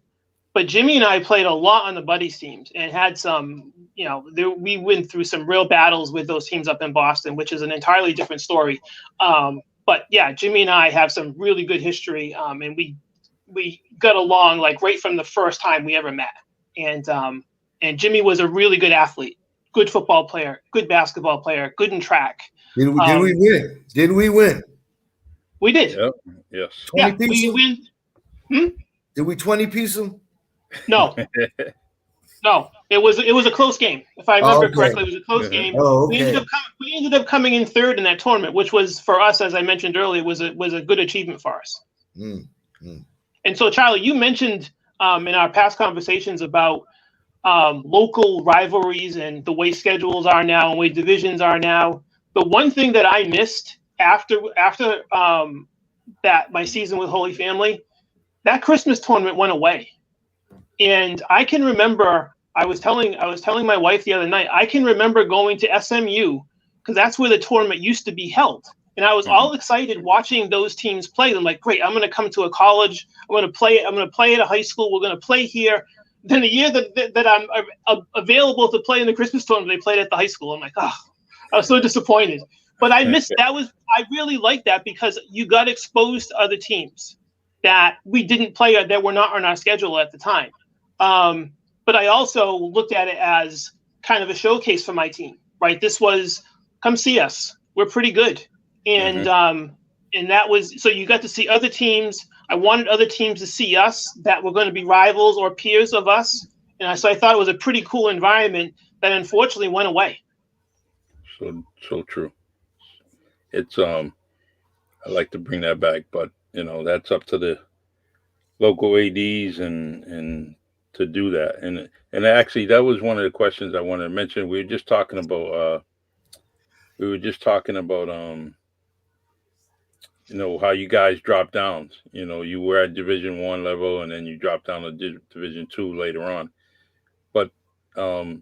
But Jimmy and I played a lot on the buddies teams and had some, we went through some real battles with those teams up in Boston, which is an entirely different story. But yeah, Jimmy and I have some really good history. And we got along like right from the first time we ever met. And Jimmy was a really good athlete, good football player, good basketball player, good in track. Did we win? Did we win? We did. Yep. Yes. 20 we win. Did we 20-piece them? No. No. It was a close game. If I remember correctly, it was a close game. Oh, okay. We ended up coming in third in that tournament, which was for us, as I mentioned earlier, was a good achievement for us. And so, Charlie, you mentioned in our past conversations about local rivalries and the way schedules are now and the way divisions are now. The one thing that I missed after that my season with Holy Family, that Christmas tournament went away, and I can remember I was telling my wife the other night, I can remember going to SMU because that's where the tournament used to be held, and I was all excited watching those teams play. I'm like, great, I'm going to come to a college, I'm going to play at a high school, we're going to play here. Then the year that I'm available to play in the Christmas tournament, they played at the high school. I'm like, I was so disappointed. But I missed I really liked that because you got exposed to other teams. that we didn't play that were not on our schedule at the time. But I also looked at it as kind of a showcase for my team, right? This was, come see us. We're pretty good. And and that was, so you got to see other teams. I wanted other teams to see us that were going to be rivals or peers of us. And so I thought it was a pretty cool environment that unfortunately went away. So true. It's I like to bring that back, but that's up to the local ads and to do that. And actually, that was one of the questions I wanted to mention. We were just talking about how you guys dropped down. You were at Division I level, and then you dropped down to Division II later on. But a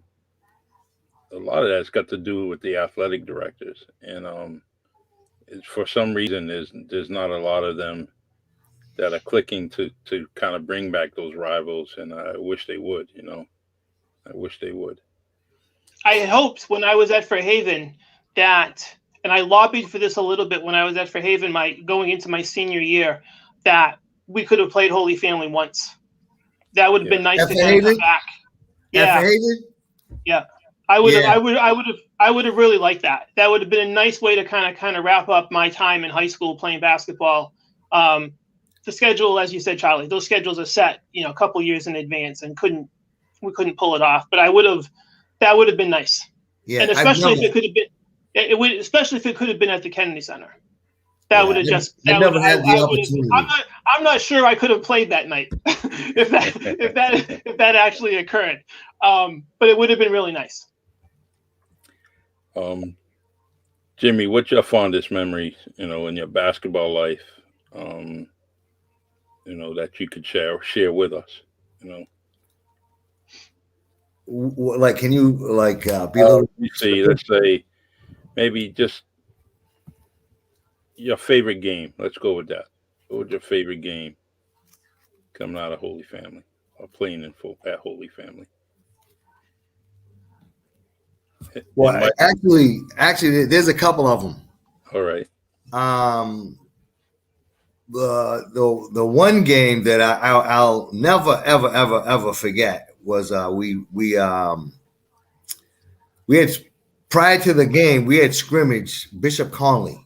lot of that's got to do with the athletic directors, and for some reason there's not a lot of them that are clicking to kind of bring back those rivals, and I wish they would. I wish they would. I had hoped when I was at Fairhaven that, and I lobbied for this a little bit when I was at Fairhaven, going into my senior year, that we could have played Holy Family once. That would have been nice to kind of come back. Yeah. Yeah. I would have really liked that. That would have been a nice way to kind of wrap up my time in high school playing basketball. The schedule, as you said, Charlie, those schedules are set, a couple years in advance, and we couldn't pull it off. But that would have been nice. Yeah. And especially if it could have been, especially if it could have been at the Kennedy Center. That would have just. I never had the opportunity. I'm not sure I could have played that night if that actually occurred. But it would have been really nice. Jimmy, what's your fondest memory, in your basketball life, that you could share with us, Like, can you be a little? Let's say maybe just your favorite game. Let's go with that. What was your favorite game coming out of Holy Family or playing at Holy Family? Well, actually, there's a couple of them. All right. The one game that I'll never ever forget was we had, prior to the game, we had scrimmage Bishop Conley,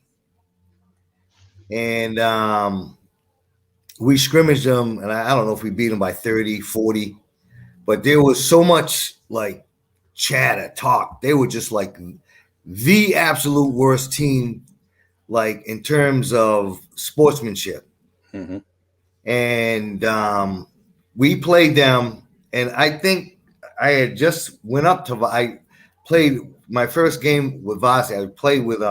and we scrimmaged them, and I don't know if we beat them by 30, 40, but there was so much chatter, talk. They were just the absolute worst team, in terms of sportsmanship. Mm-hmm. And we played them, and I think I had just went up to. I played my first game with varsity. I played with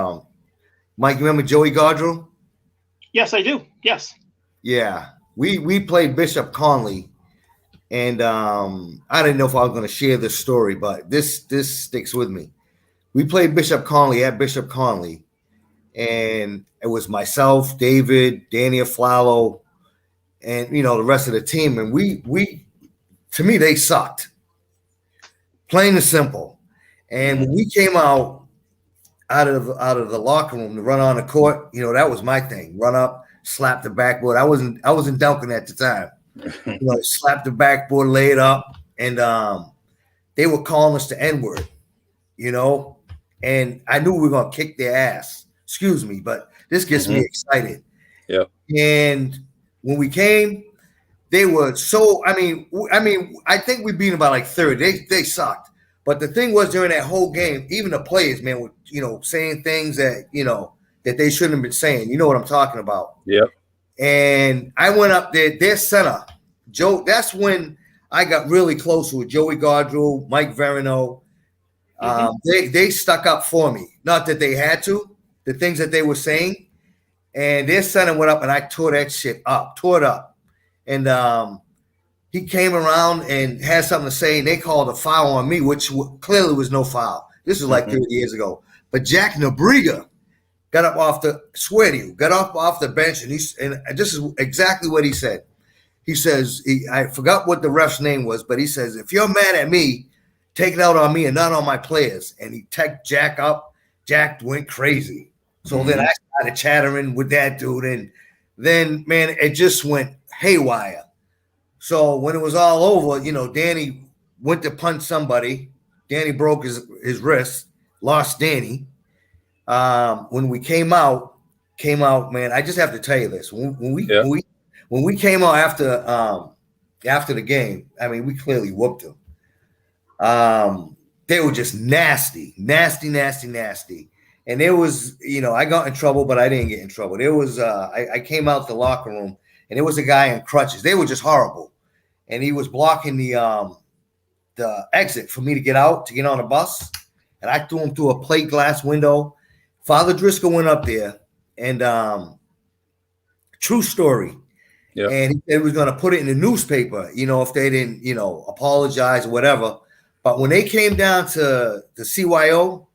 Mike. You remember Joey Gaudreau? Yes, I do. Yes. Yeah, we played Bishop Conley. And I didn't know if I was going to share this story, but this sticks with me. We played Bishop Conley at Bishop Conley, and it was myself, David, Danny Aflalo, and the rest of the team. And we to me, they sucked, plain and simple. And when we came out of the locker room to run on the court, that was my thing. Run up, slap the backboard. I wasn't dunking at the time. Slap the backboard, lay it up, and they were calling us the N-word, and I knew we were gonna kick their ass. Excuse me, but this gets me excited. Yeah. And when we came, they were so. I mean, I think we beat them by 30. They sucked. But the thing was, during that whole game, even the players, man, were saying things that that they shouldn't have been saying. You know what I'm talking about? Yeah. And I went up there, their center, Joe. That's when I got really close with Joey Gaudreau, Mike Verino. They stuck up for me. Not that they had to, the things that they were saying. And their center went up, and I tore it up. And he came around and had something to say, and they called a foul on me, which clearly was no foul. This was 30 years ago. But Jack Nabriga got up off the bench, and this is exactly what he said. He says, I forgot what the ref's name was, but he says, if you're mad at me, take it out on me and not on my players. And he teched Jack up. Jack went crazy. So then I started chattering with that dude, and then man, it just went haywire. So when it was all over, Danny went to punch somebody. Danny broke his wrist, lost Danny. When we came out, man. I just have to tell you this: when we came out after the game, I mean, we clearly whooped them. They were just nasty. And there was, I got in trouble, but I didn't get in trouble. There was, I came out the locker room, and there was a guy in crutches. They were just horrible, and he was blocking the exit for me to get out to get on a bus, and I threw him through a plate glass window. Father Driscoll went up there, and true story. Yeah. And he said he was going to put it in the newspaper, if they didn't, apologize or whatever. But when they came down to the CYO,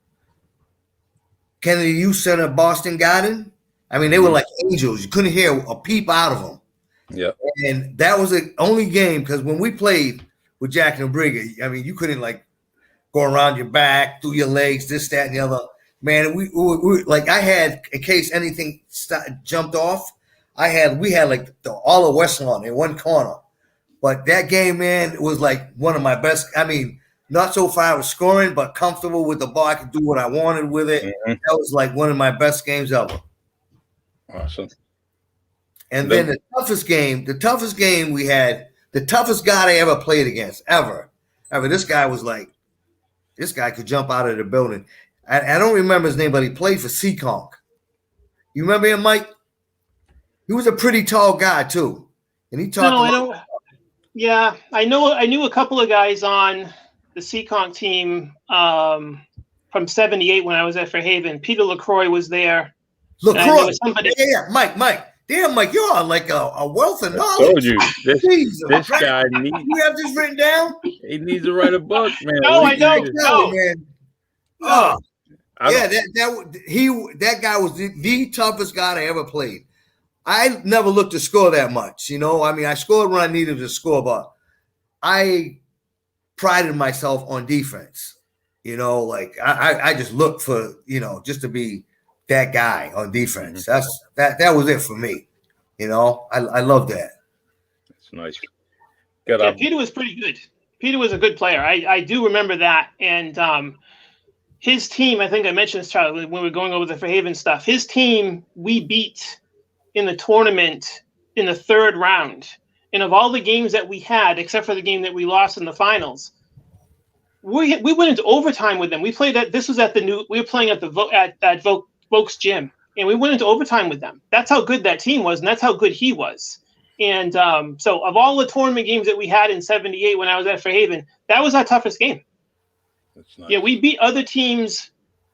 Kennedy Youth Center, Boston Garden, I mean, they were like angels. You couldn't hear a peep out of them. Yeah. And that was the only game, because when we played with Jack and Brigger, I mean, you couldn't like go around your back, through your legs, this, that, and the other. Man, we like, I had, in case anything jumped off, we had like all of West Lawn in one corner. But that game, man, was like one of my best. I mean, not so far with scoring, but comfortable with the ball. I could do what I wanted with it. Mm-hmm. That was like one of my best games ever. Awesome. And then the toughest game we had, the toughest guy I ever played against, ever. This guy could jump out of the building. I don't remember his name, but he played for Seekonk. You remember him, Mike? He was a pretty tall guy too, and he talked. No, I don't. Yeah, I know. I knew a couple of guys on the Seekonk team from '78 when I was at Fairhaven. Peter LaCroix was there. LaCroix, yeah, Mike. Damn, Mike, you're on like a wealth of knowledge. I told you this guy needs. You have this written down? He needs to write a book, man. No, I don't. No, man. Oh. Yeah, that guy was the toughest guy I ever played. I never looked to score that much, I mean, I scored when I needed to score, but I prided myself on defense. Like I just looked for, just to be that guy on defense. That was it for me. I love that. That's nice. Yeah, Peter was pretty good. Peter was a good player. I do remember that, and his team, I think I mentioned this, Charlie, when we were going over the Fairhaven stuff. His team, we beat in the tournament in the third round. And of all the games that we had, except for the game that we lost in the finals, we went into overtime with them. We played at, this was at we were playing at at Vokes Gym, and we went into overtime with them. That's how good that team was, and that's how good he was. And so of all the tournament games that we had in '78 when I was at Fairhaven, that was our toughest game. That's nice. Yeah, we beat other teams,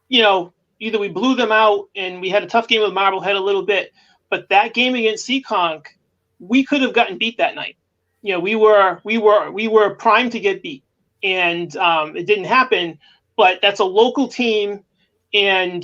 either we blew them out and we had a tough game with Marblehead a little bit, but that game against Seekonk, we could have gotten beat that night. We were primed to get beat, and it didn't happen, but that's a local team, and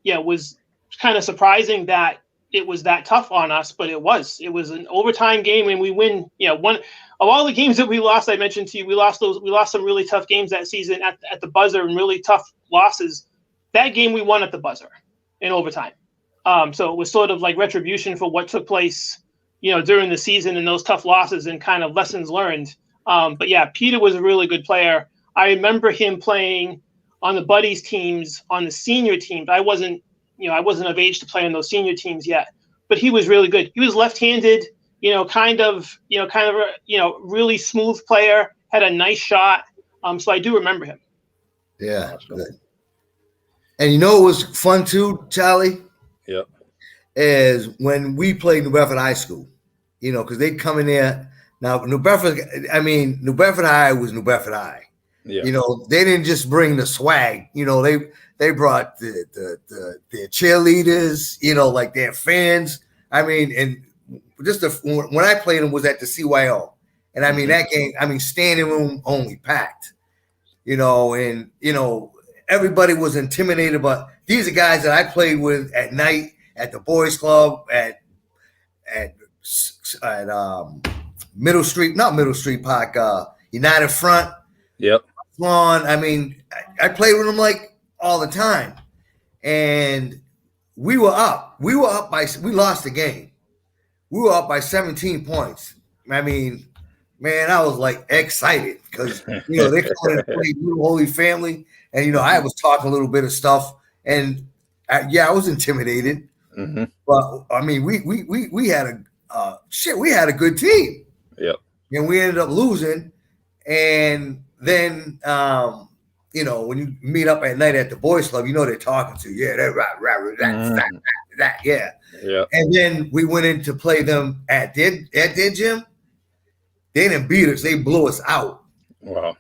it was kind of surprising that it was that tough on us, but it was an overtime game, and we win. One of all the games that we lost, I mentioned to you, we lost some really tough games that season at the buzzer, and really tough losses. That game we won at the buzzer in overtime. So it was sort of like retribution for what took place, during the season and those tough losses and kind of lessons learned. But yeah, Peter was a really good player. I remember him playing on the buddies teams, on the senior teams. I wasn't of age to play on those senior teams yet, but he was really good. He was left-handed, kind of really smooth player, had a nice shot. So I do remember him. Yeah. Good. And it was fun too, Charlie? Yep. Is when we played New Bedford High School, because they'd come in there. Now, New Bedford High was New Bedford High. Yeah. They didn't just bring the swag. They brought their cheerleaders. Like their fans. I mean, and just when I played them was at the CYO, and I mean that game. I mean, standing room only packed. And everybody was intimidated. But these are guys that I played with at night at the boys' club at Middle Street, not Middle Street Park, United Front. Yep. Lawn. I mean, I played with them like all the time, and we were up. We lost the game, we were up by 17 points. I mean, man, I was like excited because they're coming to play New Holy Family, and I was talking a little bit of stuff, and I was intimidated, but I mean, we had we had a good team, and we ended up losing, and then when you meet up at night at the boys club, they're talking to you, yeah. And then we went in to play them at their gym. They didn't beat us; they blew us out. Wow.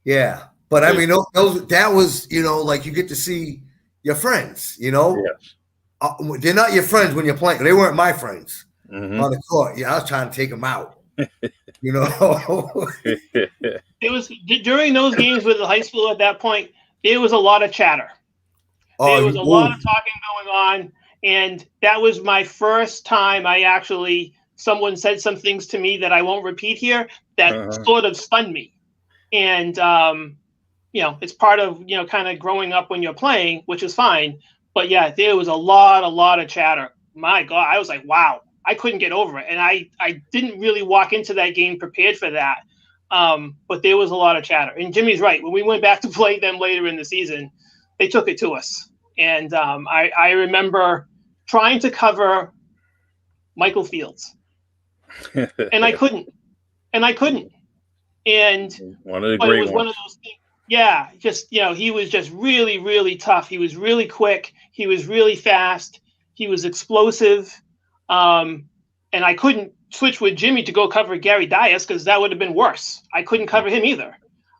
Yeah, but I mean, that was like you get to see your friends. Yes. They're not your friends when you're playing. They weren't my friends on the court. Yeah, I was trying to take them out. It was during those games with the high school at that point. There was a lot of chatter. There was a lot of talking going on, and that was my first time someone said some things to me that I won't repeat here that sort of stunned me. And, it's part of, kind of growing up when you're playing, which is fine. But yeah, there was a lot of chatter. My God, I was like, wow, I couldn't get over it. And I didn't really walk into that game prepared for that. But there was a lot of chatter. And Jimmy's right. When we went back to play them later in the season, they took it to us. And I remember trying to cover Michael Fields. And I couldn't. And one of the great ones. One of those things. Yeah, just he was just really, really tough. He was really quick. He was really fast. He was explosive. And I couldn't switch with Jimmy to go cover Gary Dias because that would have been worse. I couldn't cover him either.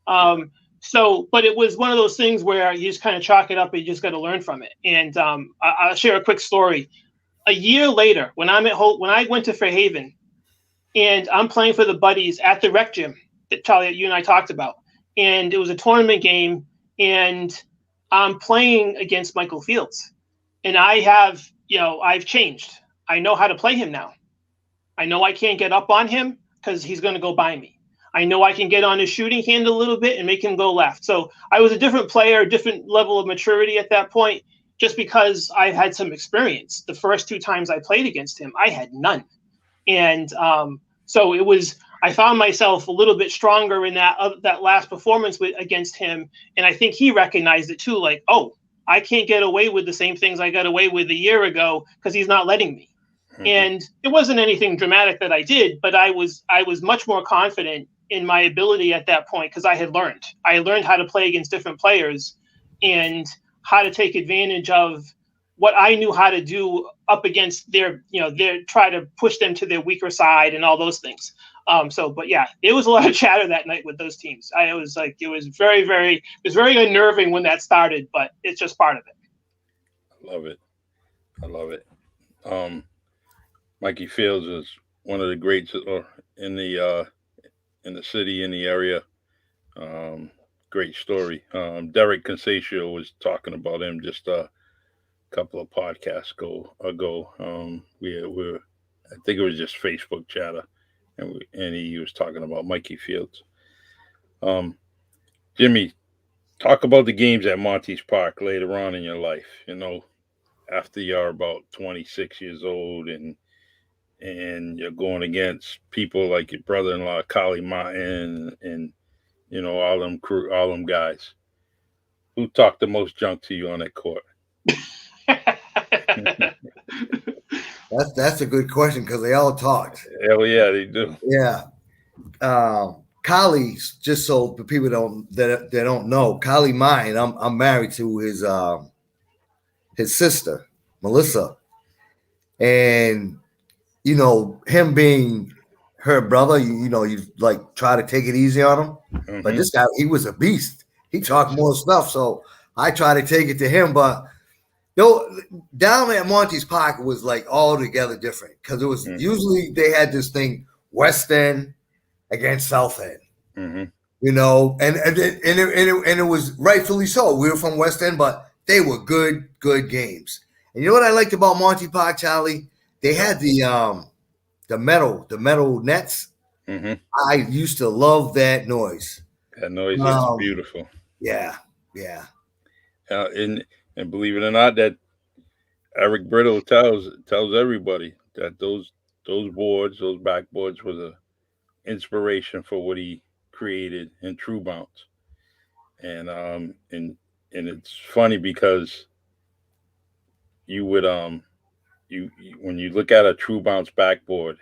But it was one of those things where you just kind of chalk it up and you just got to learn from it. And I'll share a quick story. A year later, when I went to Fairhaven, and I'm playing for the Buddies at the rec gym that Charlie, you and I talked about. And it was a tournament game, and I'm playing against Michael Fields. And I've changed. I know how to play him now. I know I can't get up on him because he's going to go by me. I know I can get on his shooting hand a little bit and make him go left. So I was a different player, a different level of maturity at that point, just because I had some experience. The first 2 times I played against him, I had none. And so I found myself a little bit stronger in that last performance against him. And I think he recognized it too, like, oh, I can't get away with the same things I got away with a year ago because he's not letting me. And it wasn't anything dramatic that I did, but I was much more confident in my ability at that point because I had learned. I learned how to play against different players and how to take advantage of what I knew how to do up against their try to push them to their weaker side and all those things. But yeah, it was a lot of chatter that night with those teams. It was very, very unnerving when that started, but it's just part of it. I love it. Mikey Fields is one of the greats in the city, in the area. Great story. Derek Consaccio was talking about him just a couple of podcasts ago. I think it was just Facebook chatter, and he was talking about Mikey Fields. Jimmy, talk about the games at Monty's Park later on in your life. After you're about 26 years old and you're going against people like your brother-in-law, Collie Martin, and all them guys. Who talked the most junk to you on that court? That's a good question because they all talked. Hell yeah, they do. Yeah. Collie's, just so the people that don't know, Collie Martin, I'm married to his sister, Melissa. And him being her brother, you like try to take it easy on him. Mm-hmm. But this guy, he was a beast. He talked more stuff, so I try to take it to him. But down at Monty's Park, it was like altogether different because it was usually they had this thing West End against South End. Mm-hmm. And it was rightfully so. We were from West End, but they were good games. And you know what I liked about Monty Park, Charlie? They had the metal nets. Mm-hmm. I used to love that noise. That noise is beautiful. Yeah. And believe it or not, that Eric Brittle tells everybody that those those boards, those backboards, was a inspiration for what he created in True Bounce. And and it's funny because you would when you look at a True Bounce backboard,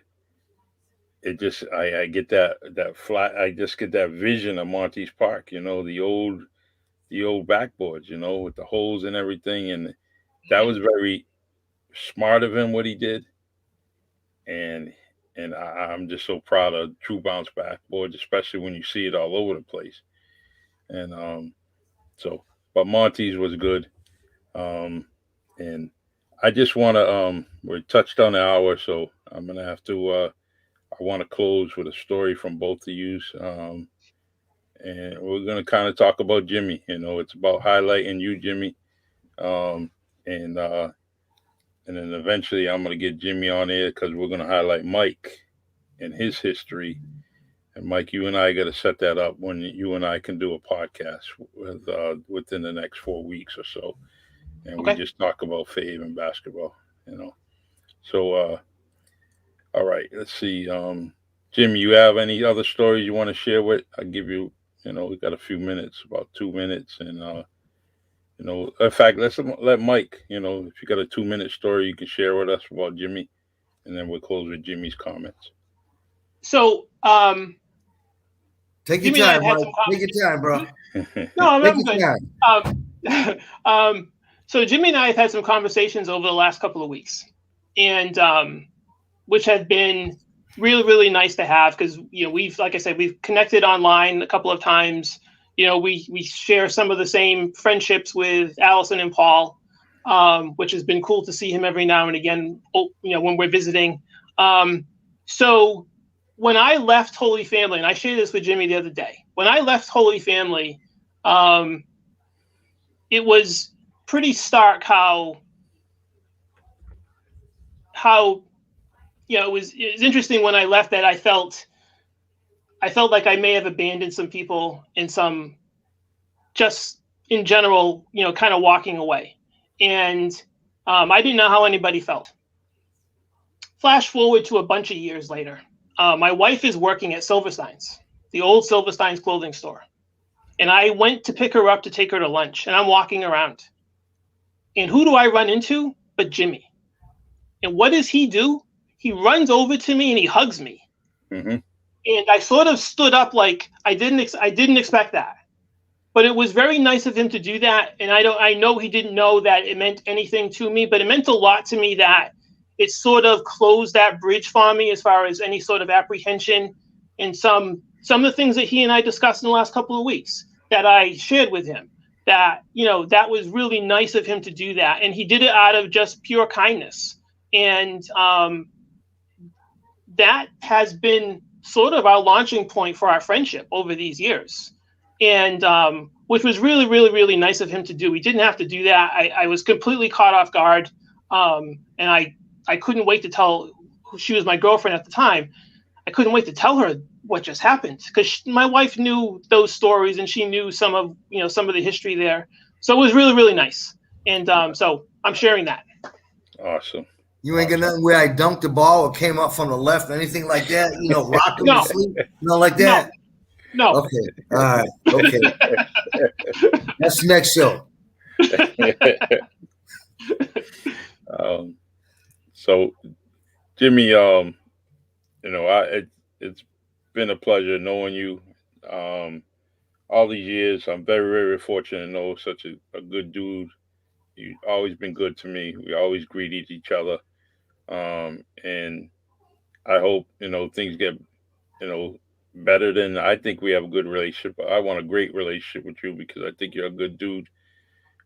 it just I get that flat. I just get that vision of Monty's Park. The old backboards. With the holes and everything, and that was very smart of him what he did, and I'm just so proud of True Bounce backboards, especially when you see it all over the place. And so, but Monty's was good. Um, and I just want to we touched on the hour, so I'm gonna have to. I want to close with a story from both of you. And we're gonna kind of talk about Jimmy. It's about highlighting you, Jimmy. Um, and and then eventually I'm gonna get Jimmy on air because we're gonna highlight Mike and his history. And Mike, you and I got to set that up when you and I can do a podcast within the next 4 weeks or so, and we Okay. just talk about Fave and basketball. So all right, let's see. Jimmy, you have any other stories you want to share with? I'll give you. We got a few minutes, about 2 minutes, and in fact, let's let Mike. If you got a 2 minute story, you can share with us about Jimmy, and then we'll close with Jimmy's comments. So, Take your Jimmy and I time, have had Mike. some Take your time, bro. No, I'm, Take I'm your good. time. So Jimmy and I have had some conversations over the last couple of weeks, and which have been really, really nice to have because like I said, we've connected online a couple of times. We share some of the same friendships with Allison and Paul, which has been cool to see him every now and again. When we're visiting. So when I left Holy Family, and I shared this with Jimmy the other day, when I left Holy Family, it was pretty stark how it was interesting when I left that I felt like I may have abandoned some people and some just in general, kind of walking away. And I didn't know how anybody felt. Flash forward to a bunch of years later. My wife is working at Silverstein's, the old Silverstein's clothing store. And I went to pick her up to take her to lunch. And I'm walking around. And who do I run into but Jimmy? And what does he do? He runs over to me and he hugs me. Mm-hmm. And I sort of stood up like I didn't expect that. But it was very nice of him to do that. And I know he didn't know that it meant anything to me, but it meant a lot to me that it sort of closed that bridge for me as far as any sort of apprehension and some of the things that he and I discussed in the last couple of weeks that I shared with him. That that was really nice of him to do that. And he did it out of just pure kindness. And that has been sort of our launching point for our friendship over these years. And which was really, really, really nice of him to do. He didn't have to do that. I was completely caught off guard. And I couldn't wait to tell, she was my girlfriend at the time. I couldn't wait to tell her what just happened because my wife knew those stories and she knew some of the history there. So it was really, really nice. And so I'm sharing that. Awesome. You ain't got nothing where I dunked the ball or came up from the left or anything like that? Rocked him to sleep? No, like that? No. Okay. All right. Okay. That's the next show. So, Jimmy, it's been a pleasure knowing you all these years. I'm very, very fortunate to know such a good dude. You've always been good to me. We always greeted each other. And I hope, things get, better than I think we have a good relationship. I want a great relationship with you because I think you're a good dude.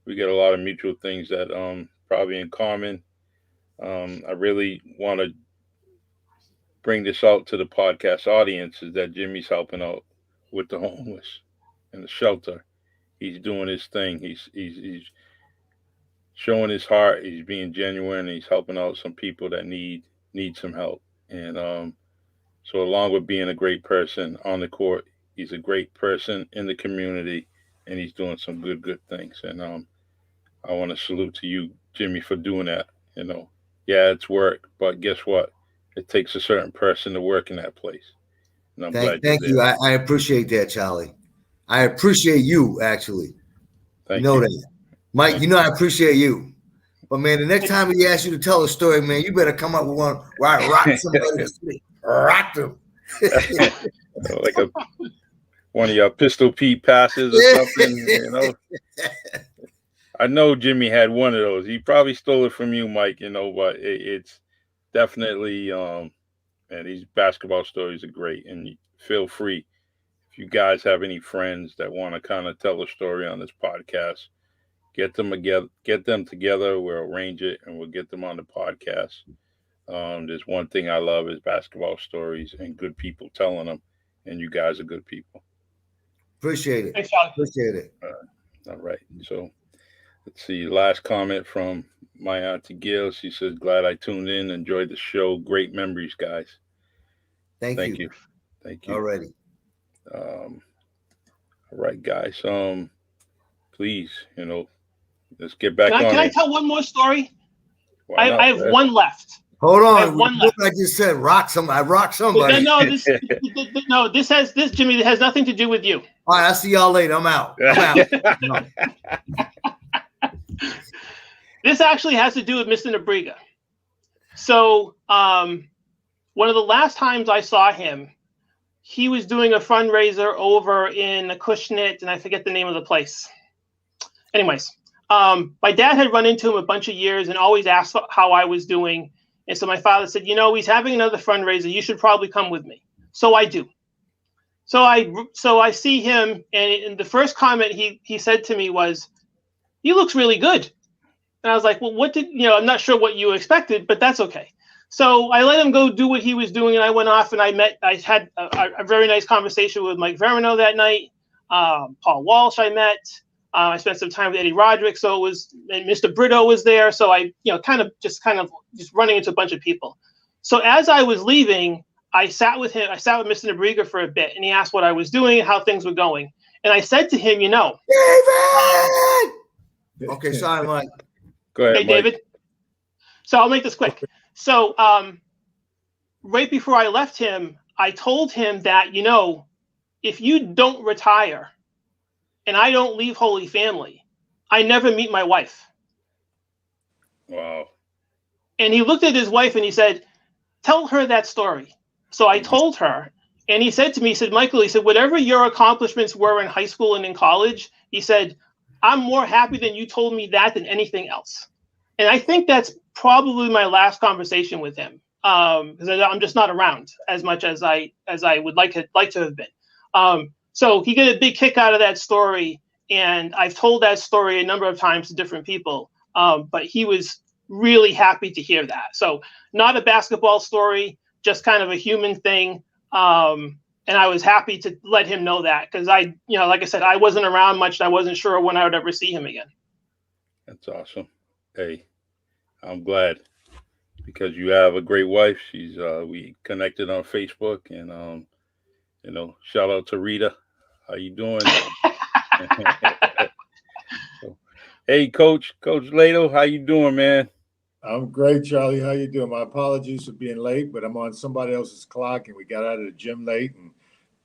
We get a lot of mutual things that probably in common. I really want to bring this out to the podcast audience is that Jimmy's helping out with the homeless and the shelter. He's doing his thing. He's showing his heart. He's being genuine. He's helping out some people that need some help. And so along with being a great person on the court, he's a great person in the community, and he's doing some good things. And I want to salute to you, Jimmy, for doing that. Yeah, it's work, but guess what? it takes a certain person to work in that place. And I'm glad Thank you're you. there. I appreciate that, Charlie. I appreciate you, actually. Thank You know you. that. Mike, Thank you know I appreciate you. But, man, the next time he asks you to tell a story, man, you better come up with one where I rock somebody to sleep. Rock them. Like one of your Pistol Pete passes or something, you know. I know Jimmy had one of those. He probably stole it from you, Mike, you know, but it's definitely, and these basketball stories are great. And feel free, if you guys have any friends that want to kind of tell a story on this podcast, get them together. We'll arrange it and we'll get them on the podcast. There's one thing I love is basketball stories and good people telling them, and you guys are good people. Appreciate it. Thanks, Charlie. Appreciate it. All right. So let's see. Last comment from my auntie Gail. She says, "Glad I tuned in. Enjoyed the show. Great memories, guys." Thank Thank you. you. Thank you. Already. All right, guys. Please, you know, let's get back on Can I it. tell one more story? Why not, I have man? one left. Hold I have on. one Look, left. I just said rock somebody. I rock somebody. No, this Jimmy, it has nothing to do with you. All right, I'll see y'all later. I'm out. No. This actually has to do with Mr. Nabriga. So one of the last times I saw him, he was doing a fundraiser over in Acushnet, and I forget the name of the place. Anyways, my dad had run into him a bunch of years and always asked how I was doing. And so my father said, you know, he's having another fundraiser. You should probably come with me. So I do. So I see him, and the first comment he said to me was, "He looks really good." And I was like, well, I'm not sure what you expected, but that's okay. So I let him go do what he was doing, and I went off and I had a very nice conversation with Mike Verino that night. Paul Walsh I met. I spent some time with Eddie Roderick. So it was, and Mr. Brito was there. So I, kind of just running into a bunch of people. So as I was leaving, I sat with Mr. Nabriga for a bit, and he asked what I was doing, how things were going. And I said to him, David! Okay, sorry, Mike. Go ahead, hey, Mike. David. So I'll make this quick. So right before I left him, I told him that, if you don't retire and I don't leave Holy Family, I never meet my wife. Wow. And he looked at his wife and he said, tell her that story. So I told her, and he said to me, he said, Michael, he said, whatever your accomplishments were in high school and in college, he said, I'm more happy than you told me that than anything else. And I think that's probably my last conversation with him, because I'm just not around as much as I would like to have been. So he got a big kick out of that story, and I've told that story a number of times to different people. But he was really happy to hear that. So not a basketball story, just kind of a human thing. And I was happy to let him know that, because like I said, I wasn't around much. And I wasn't sure when I would ever see him again. That's awesome. Hey, I'm glad, because you have a great wife. She's we connected on Facebook, and shout out to Rita. How you doing? So, hey, Coach Lato, how you doing, man? I'm great, Charlie. How you doing? My apologies for being late, but I'm on somebody else's clock, and we got out of the gym late, and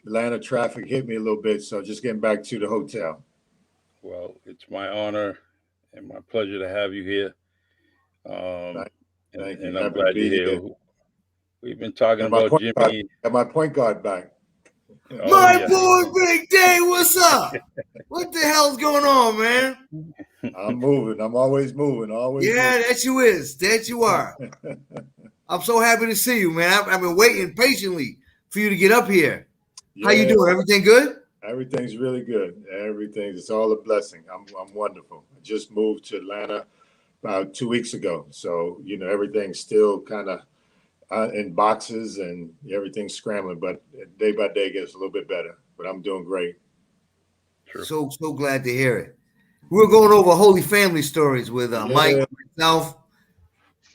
Atlanta traffic hit me a little bit, so just getting back to the hotel. Well, it's my honor and my pleasure to have you here. Thank you. And I'm glad you're here. We've been talking Got about Jimmy. Got my point guard back. Oh, My yeah. boy, Big Day, what's up? What the hell's going on, man? I'm moving. I'm always moving. Always. Yeah, moving. that you is. That you are. I'm so happy to see you, man. I've been waiting patiently for you to get up here. Yeah, How you doing? Everything good? Everything's really good. It's all a blessing. I'm wonderful. I just moved to Atlanta about 2 weeks ago, so everything's still kind of in boxes and everything's scrambling, but day by day gets a little bit better. But I'm doing great. Sure. So glad to hear it. We're going over Holy Family stories with Mike and myself,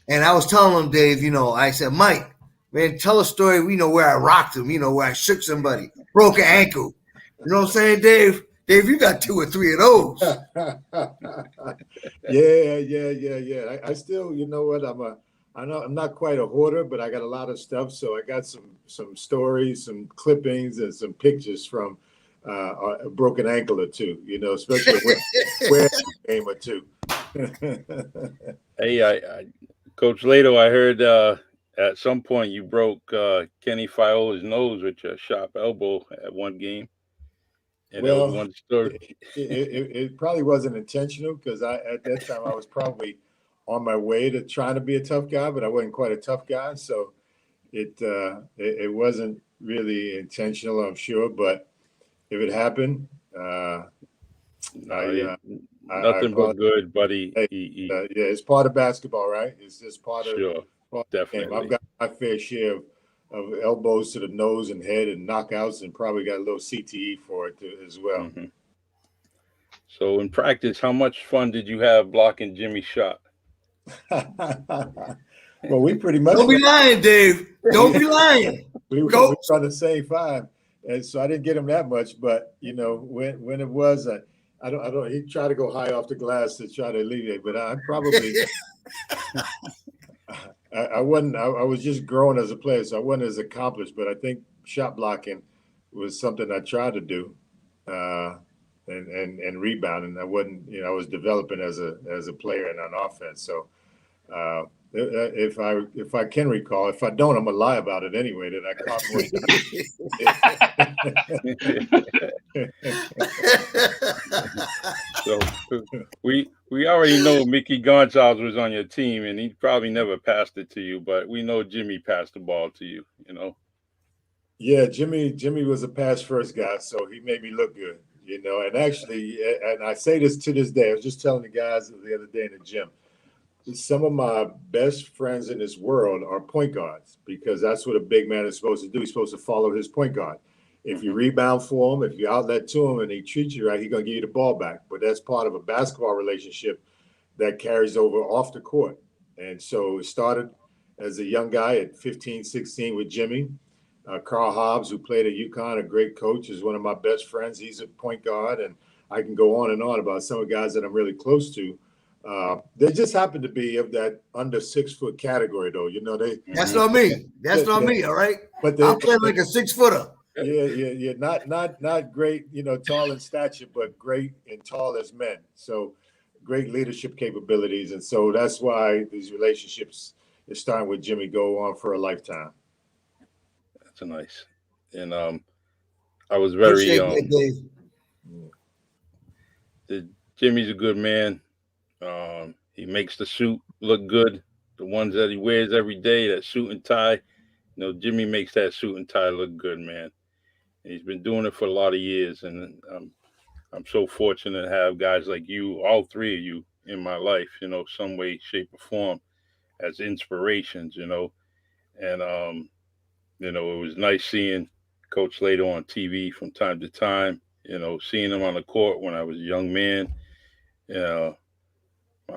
and I was telling him, Dave, I said, Mike, man, tell a story. Where I rocked him, where I shook somebody, broke an ankle. You know what I'm saying, Dave? Dave, you got 2 or 3 of those. Yeah. I still, you know what? I know I'm not quite a hoarder, but I got a lot of stuff. So I got some stories, some clippings, and some pictures from a broken ankle or two. Especially where a game or two. Hey, Coach Lato, I heard at some point you broke Kenny Fiola's nose with your sharp elbow at one game, and that was Well, one story. it probably wasn't intentional because at that time I was probably on my way to trying to be a tough guy, but I wasn't quite a tough guy. So it wasn't really intentional, I'm sure. But if it happened, No, I nothing but apologize. good, buddy. Hey, yeah, it's part of basketball, right? It's just Sure, part of the game. I've definitely. got my fair share of elbows to the nose and head and knockouts, and probably got a little CTE for it too, as well. Hmm. So in practice, how much fun did you have blocking Jimmy's shot? Well, we pretty much Don't be lying, Dave. Don't be lying. we Go. were on the same five, and so I didn't get him that much. But when it was, I don't. He tried to go high off the glass to try to alleviate, but I probably I wasn't. I was just growing as a player, so I wasn't as accomplished. But I think shot blocking was something I tried to do, and rebounding. I wasn't. I was developing as a player and on offense. So. If I can recall, if I don't, I'm gonna lie about it anyway. That I caught So we already know Mickey Gonzalez was on your team, and he probably never passed it to you, but we know Jimmy passed the ball to you. Yeah, Jimmy was a pass first guy, so he made me look good. And actually, and I say this to this day. I was just telling the guys the other day in the gym. Some of my best friends in this world are point guards because that's what a big man is supposed to do. He's supposed to follow his point guard. If you rebound for him, if you outlet to him and he treats you right, he's going to give you the ball back. But that's part of a basketball relationship that carries over off the court. And so it started as a young guy at 15, 16 with Jimmy. Carl Hobbs, who played at UConn, a great coach, is one of my best friends. He's a point guard. And I can go on and on about some of the guys that I'm really close to. They just happen to be of that under 6 foot category, though. That's not me. That's not me. All right. But I'm playing like a 6-footer. Yeah. Not great, tall in stature, but great and tall as men. So great leadership capabilities, and so that's why these relationships, starting with Jimmy, go on for a lifetime. That's nice. And I was very Appreciate that, Dave. Jimmy's a good man. He makes the suit look good. The ones that he wears every day, that suit and tie. Jimmy makes that suit and tie look good, man. And he's been doing it for a lot of years, and I'm so fortunate to have guys like you, all three of you, in my life. Some way, shape, or form, as inspirations. And it was nice seeing Coach Lato on TV from time to time. Seeing him on the court when I was a young man. My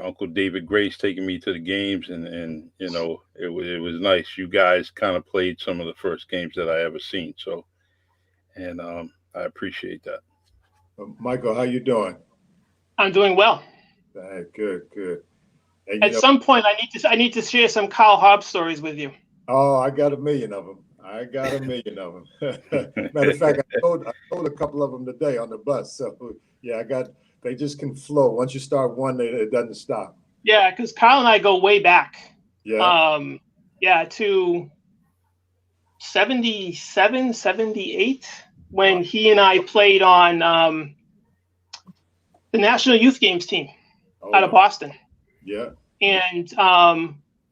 uncle David Grace taking me to the games, and it was nice. You guys kind of played some of the first games that I ever seen. So, and I appreciate that. Michael, how you doing? I'm doing well. Good. And, At some point, I need to share some Kyle Hobbs stories with you. Oh, I got a million of them. Matter of fact, I told a couple of them today on the bus. So yeah, they just can flow. Once you start one, it doesn't stop. Yeah, because Kyle and I go way back. Yeah. To 77, 78, when he and I played on the National Youth Games team out of Boston. Yeah. And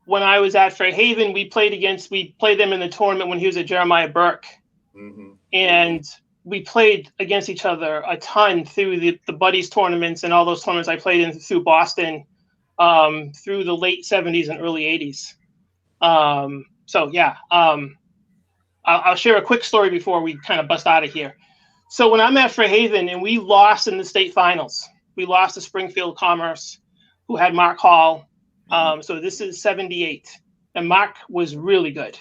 when I was at Fairhaven, we played them in the tournament when he was at Jeremiah Burke. Mm-hmm. And we played against each other a ton through the buddies tournaments and all those tournaments I played in through Boston through the late 70s and early 80s. I'll share a quick story before we kind of bust out of here. So when I'm at Fairhaven and we lost in the state finals, we lost to Springfield Commerce, who had Mark Hall. So this is 78, and Mark was really good.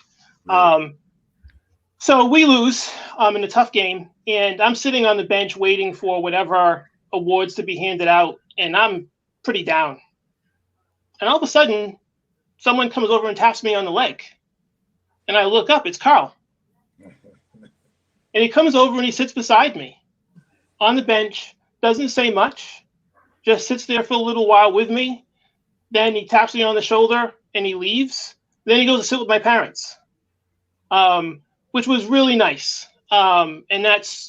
So we lose in a tough game, and I'm sitting on the bench waiting for whatever awards to be handed out, and I'm pretty down. And all of a sudden, someone comes over and taps me on the leg. And I look up, it's Carl. And he comes over and he sits beside me on the bench, doesn't say much, just sits there for a little while with me. Then he taps me on the shoulder and he leaves. Then he goes to sit with my parents, which was really nice. And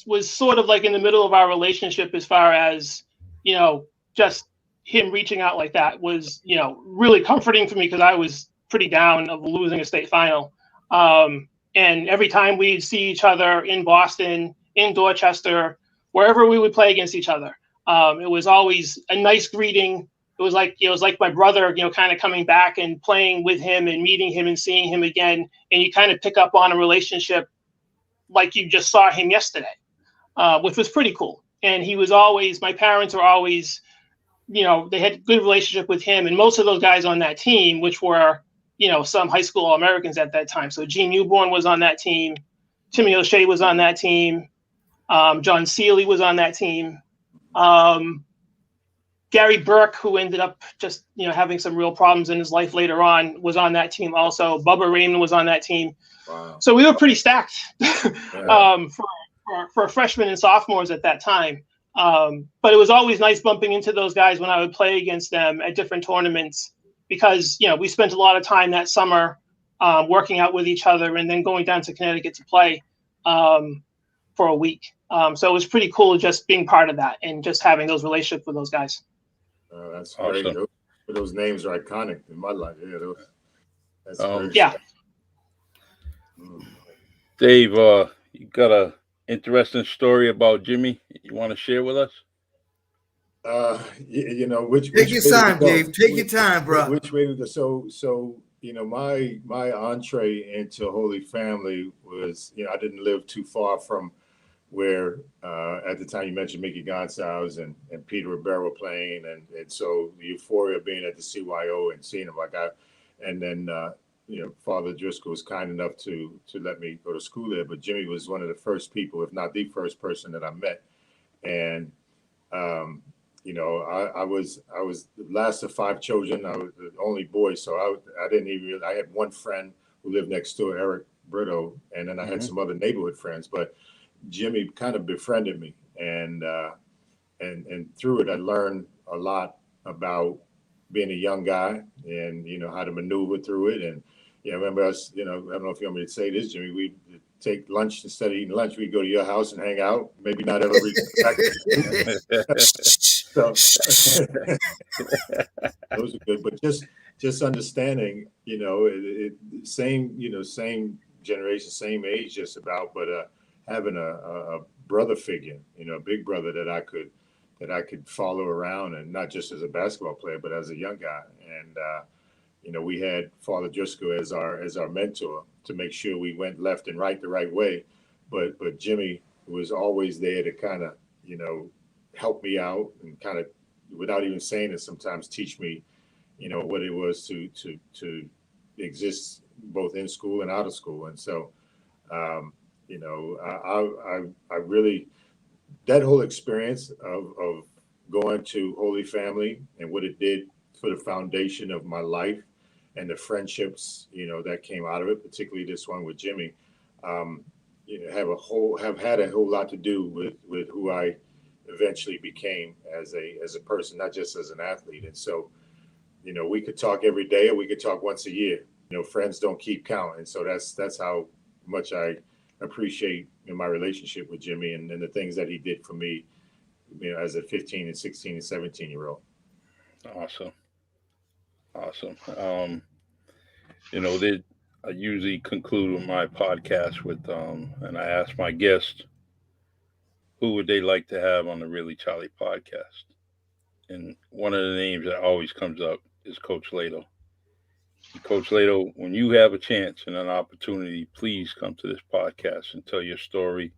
was sort of like in the middle of our relationship as far as, just him reaching out like that was, really comforting for me because I was pretty down of losing a state final. And every time we'd see each other in Boston, in Dorchester, wherever we would play against each other, it was always a nice greeting. It was like my brother, kind of coming back and playing with him and meeting him and seeing him again. And you kind of pick up on a relationship like you just saw him yesterday, which was pretty cool. And my parents were always, they had a good relationship with him. And most of those guys on that team, which were, some high school All-Americans at that time. So Gene Newborn was on that team. Timmy O'Shea was on that team. John Seeley was on that team. Gary Burke, who ended up just, having some real problems in his life later on, was on that team also. Bubba Raymond was on that team. Wow. So we were pretty stacked for freshmen and sophomores at that time. But it was always nice bumping into those guys when I would play against them at different tournaments because, we spent a lot of time that summer working out with each other and then going down to Connecticut to play for a week. So it was pretty cool just being part of that and just having those relationships with those guys. That's awesome. Great. Those names are iconic in my life. Yeah, that's great. Yeah. Dave, you got a interesting story about Jimmy you want to share with us? Take your time, Dave. Take your time, bro. Which way to go? So my entree into Holy Family was, I didn't live too far from where at the time you mentioned Mickey Gonsalves and Peter Rivera playing, and so the euphoria of being at the CYO and seeing him and then Father Driscoll was kind enough to let me go to school there. But Jimmy was one of the first people, if not the first person that I met, and I was the last of 5 children. I was the only boy, so I didn't even. I had one friend who lived next door, Eric Brito, and then I had some other neighborhood friends, but Jimmy kind of befriended me, and through it, I learned a lot about being a young guy and how to maneuver through it. And I remember us. I don't know if you want me to say this, Jimmy. We take lunch instead of eating lunch. We'd go to your house and hang out. Maybe not ever reach back. So those are good, but just understanding, same generation, same age, just about, but having a brother figure, a big brother that I could follow around, and not just as a basketball player, but as a young guy. And we had Father Driscoll as our mentor to make sure we went left and right the right way. But Jimmy was always there to kind of, help me out and kind of, without even saying it, sometimes teach me, what it was to exist both in school and out of school. And so, I really, that whole experience of going to Holy Family and what it did for the foundation of my life and the friendships, that came out of it, particularly this one with Jimmy, have had a whole lot to do with who I eventually became as a person, not just as an athlete. And so, we could talk every day or we could talk once a year. Friends don't keep count. And so that's how much I appreciate my relationship with Jimmy and the things that he did for me, as a 15 and 16 and 17-year-old. Awesome. I usually conclude with my podcast with, and I ask my guests, who would they like to have on the Really Charlie podcast? And one of the names that always comes up is Coach Lato. Coach Lato, when you have a chance and an opportunity, please come to this podcast and tell your story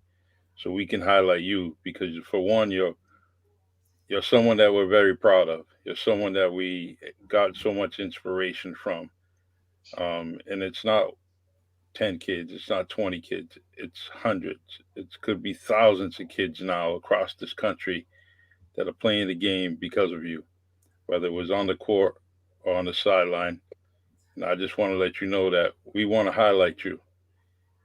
so we can highlight you, because for one, you're someone that we're very proud of. You're someone that we got so much inspiration from. And it's not 10 kids, it's not 20 kids, it's hundreds. It could be thousands of kids now across this country that are playing the game because of you, whether it was on the court or on the sideline. And I just want to let you know that we want to highlight you.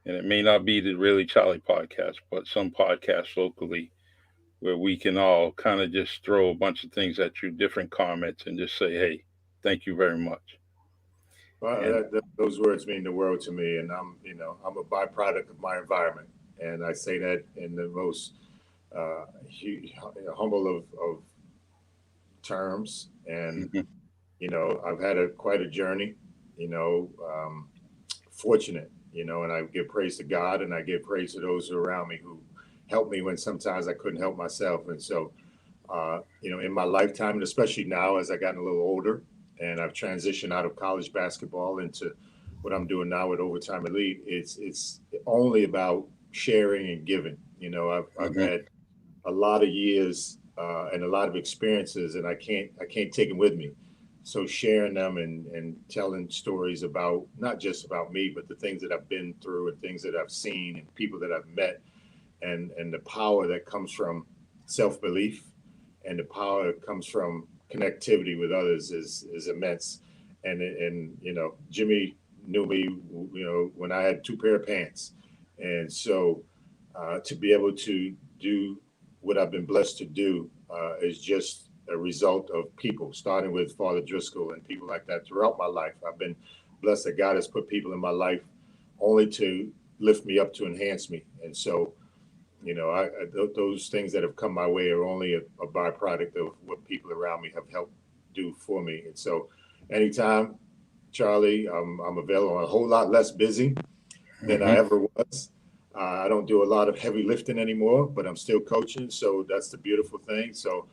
And it may not be the Really Charlie podcast, but some podcasts locally where we can all kind of just throw a bunch of things at you, different comments, and just say, hey, thank you very much. Well, And those words mean the world to me, and I'm a byproduct of my environment, and I say that in the most humble of terms. And mhm, I've had quite a journey. Fortunate, and I give praise to God, and I give praise to those who are around me who helped me when sometimes I couldn't help myself. And so, in my lifetime, and especially now as I gotten a little older, and I've transitioned out of college basketball into what I'm doing now with Overtime Elite, it's only about sharing and giving. I've mhm. had a lot of years and a lot of experiences, and I can't take them with me. So sharing them and telling stories about not just about me, but the things that I've been through and things that I've seen and people that I've met, and the power that comes from self belief and the power that comes from connectivity with others is immense. And Jimmy knew me, when I had two pair of pants, and so to be able to do what I've been blessed to do is just a result of people, starting with Father Driscoll and people like that throughout my life. I've been blessed that God has put people in my life only to lift me up, to enhance me. And so, those things that have come my way are only a byproduct of what people around me have helped do for me. And so, anytime, Charlie, I'm available. I'm a whole lot less busy than I Mhm. ever was. I don't do a lot of heavy lifting anymore, but I'm still coaching. So that's the beautiful thing. So,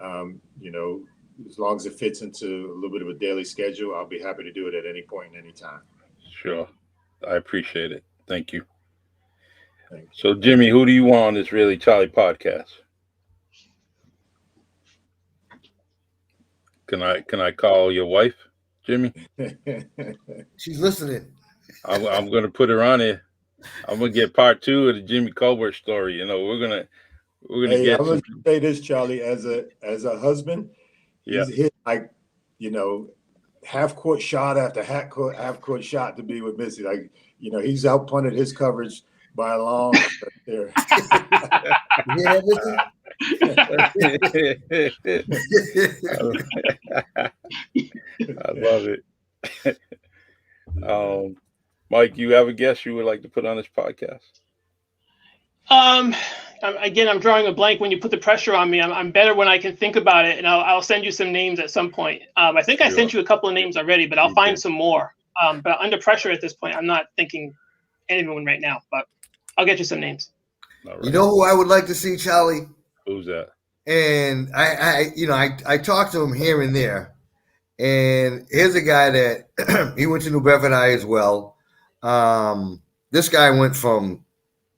as long as it fits into a little bit of a daily schedule, I'll be happy to do it at any point and any time. Sure. I appreciate it. Thank you. Thank So, Jimmy, who do you want on this Really Charlie podcast? Can I call your wife, Jimmy? you. She's listening. I'm gonna put her on here. I'm gonna get part two of the Jimmy Colbert story. We're gonna Hey, get I'm some. gonna say this, Charlie, as a husband, Yeah. he's hit like, you know, half court shot after half court shot to be with Missy. Like, he's outpunted his coverage by a long stretch there. You hear that, Mister? I love it. Um, Mike, you have a guest you would like to put on this podcast? Um, again, I'm drawing a blank when you put the pressure on me. I'm better when I can think about it, and I'll send you some names at some point. I think I Sure. sent you a couple of names already, but I'll You find did. some more. But under pressure at this point, I'm not thinking anyone right now, but I'll get you some names. All You right. know who I would like to see, Charlie? Who's that? And I talked to him here and there. And here's a guy that he went to New Bedford High as well. This guy went from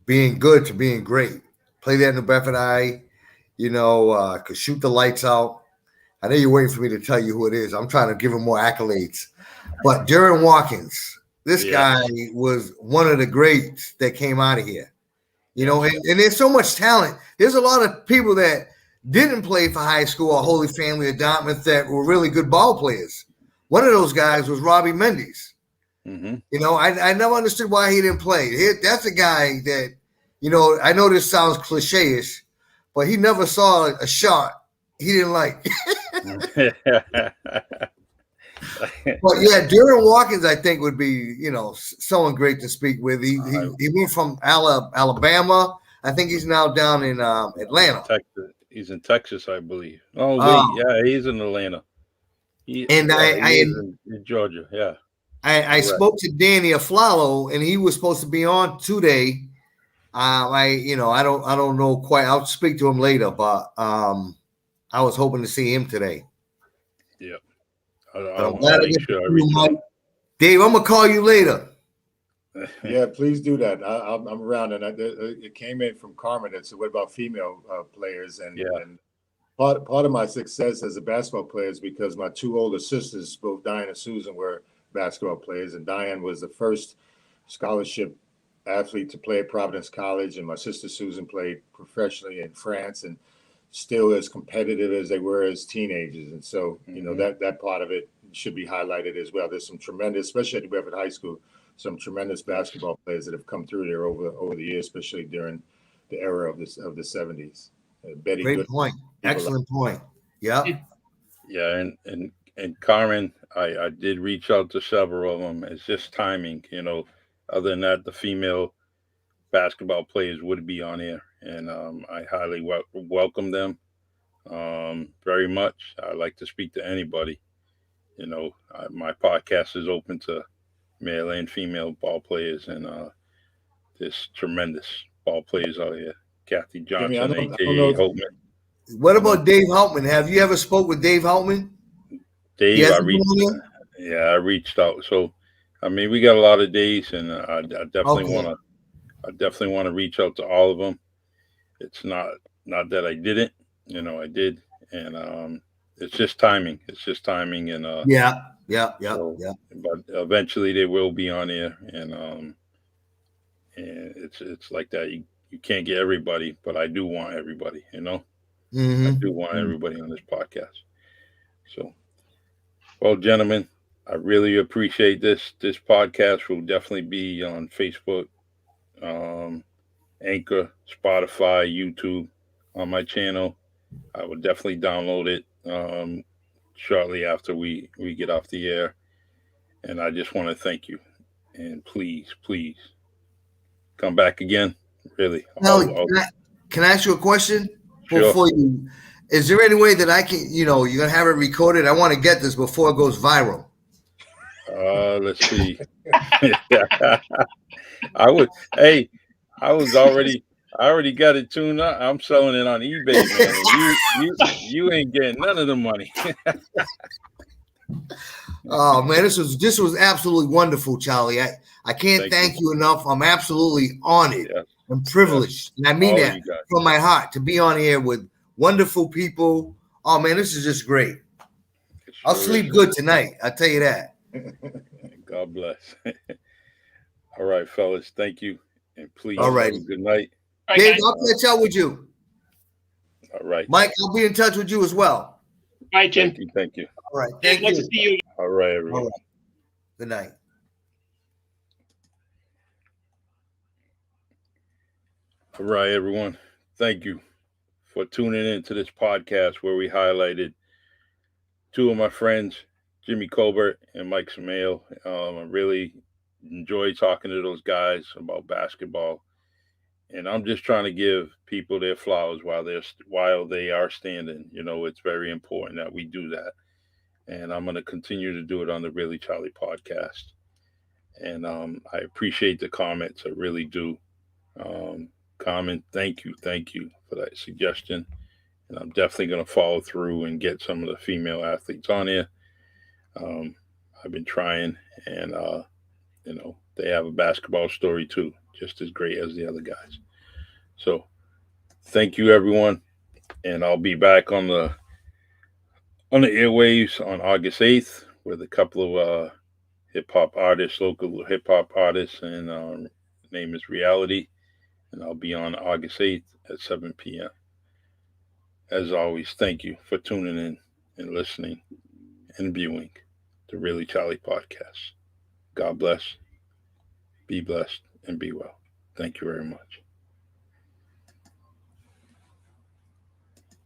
being good to being great. Played at New Bedford High, could shoot the lights out. I know you're waiting for me to tell you who it is. I'm trying to give him more accolades. But Darren Watkins, this Yeah. guy was one of the greats that came out of here. And there's so much talent. There's a lot of people that didn't play for high school or Holy Family or Dartmouth that were really good ball players. One of those guys was Robbie Mendes. Mm-hmm. I never understood why he didn't play. That's a guy that, I know this sounds cliche-ish, but he never saw a shot he didn't like. But yeah, Darren Watkins, I think, would be, someone great to speak with. He went from Alabama. I think he's now down in Atlanta. Texas. He's in Texas, I believe. Oh wait, yeah, he's in Atlanta. He And is in Georgia. Yeah. I Correct. spoke to Danny Aflalo, and he was supposed to be on today. I don't know quite. I'll speak to him later, but I was hoping to see him today. Yep. But I'm I'll glad I make get to sure I see you, reach Mike. out. Dave, I'm gonna call you later. Yeah, please do that. I'm around, and it came in from Carmen. That said, what about female players? And Yeah. and part of my success as a basketball player is because my two older sisters, both Diane and Susan, were basketball players, and Diane was the first scholarship athlete to play at Providence College, and my sister Susan played professionally in France, and still as competitive as they were as teenagers. And so, Mhm. that part of it should be highlighted as well. There's some tremendous, especially at Redford High School, some tremendous basketball players that have come through there over the years, especially during the era of the 70s. Betty Great Good, point. Excellent point. Yeah. Yeah, and Carmen, I did reach out to several of them. It's just timing, you know. Other than that, the female basketball players would be on here, and I highly welcome them very much. I like to speak to anybody. You know, my podcast is open to male and female ball players, and there's tremendous ball players out here. Kathy Jimmy, Johnson, I don't know. aka Holtman. What I know. about Dave Houtman? Have you ever spoke with Dave Houtman? He Dave, hasn't been on here? I reached out. So, I mean, we got a lot of days, and I definitely Okay. want to. I definitely want to reach out to all of them. It's not that I didn't, you know, I did, and it's just timing. It's just timing, and Yeah. so, but eventually they will be on here, and it's like that. You can't get everybody, but I do want everybody. You know, I do want everybody on this podcast. So, well, gentlemen, I really appreciate this. This podcast will definitely be on Facebook, Anchor, Spotify, YouTube, on my channel. I will definitely download it shortly after we get off the air. And I just want to thank you. And please, please come back again. Really. Now, can I ask you a question Sure. before you? Is there any way that I can, you're gonna have it recorded? I want to get this before it goes viral. Let's see. I would. Hey, I already got it tuned up. I'm selling it on eBay, man. And you ain't getting none of the money. Oh man, this was absolutely wonderful, Charlie. I can't thank you enough. I'm absolutely honored and privileged, and I mean that from my heart to be on here with wonderful people. Oh man, this is just great. I'll sleep good tonight. I'll tell you that. God bless. All right, fellas. Thank you. And please have a good night. Dave, I'll catch up with you. All right. Mike, I'll be in touch with you as well. All right, Jim. Thank you. All right. Thank you. To see you. All right, everyone. All right. Good night. All right, everyone. Thank you for tuning in to this podcast where we highlighted two of my friends, Jimmy Colbert and Mike Semiao. I really enjoy talking to those guys about basketball. And I'm just trying to give people their flowers while they are standing. You know, it's very important that we do that. And I'm going to continue to do it on the Really Charlie podcast. And I appreciate the comments. I really do. Comment, thank you for that suggestion. And I'm definitely going to follow through and get some of the female athletes on here. I've been trying, and they have a basketball story too, just as great as the other guys. So thank you, everyone. And I'll be back on the airwaves on August 8th with a couple of local hip hop artists, and name is Reality. And I'll be on August 8th at 7 p.m. As always, thank you for tuning in and listening and viewing the Really Charlie podcast. God bless, be blessed, and be well. Thank you very much.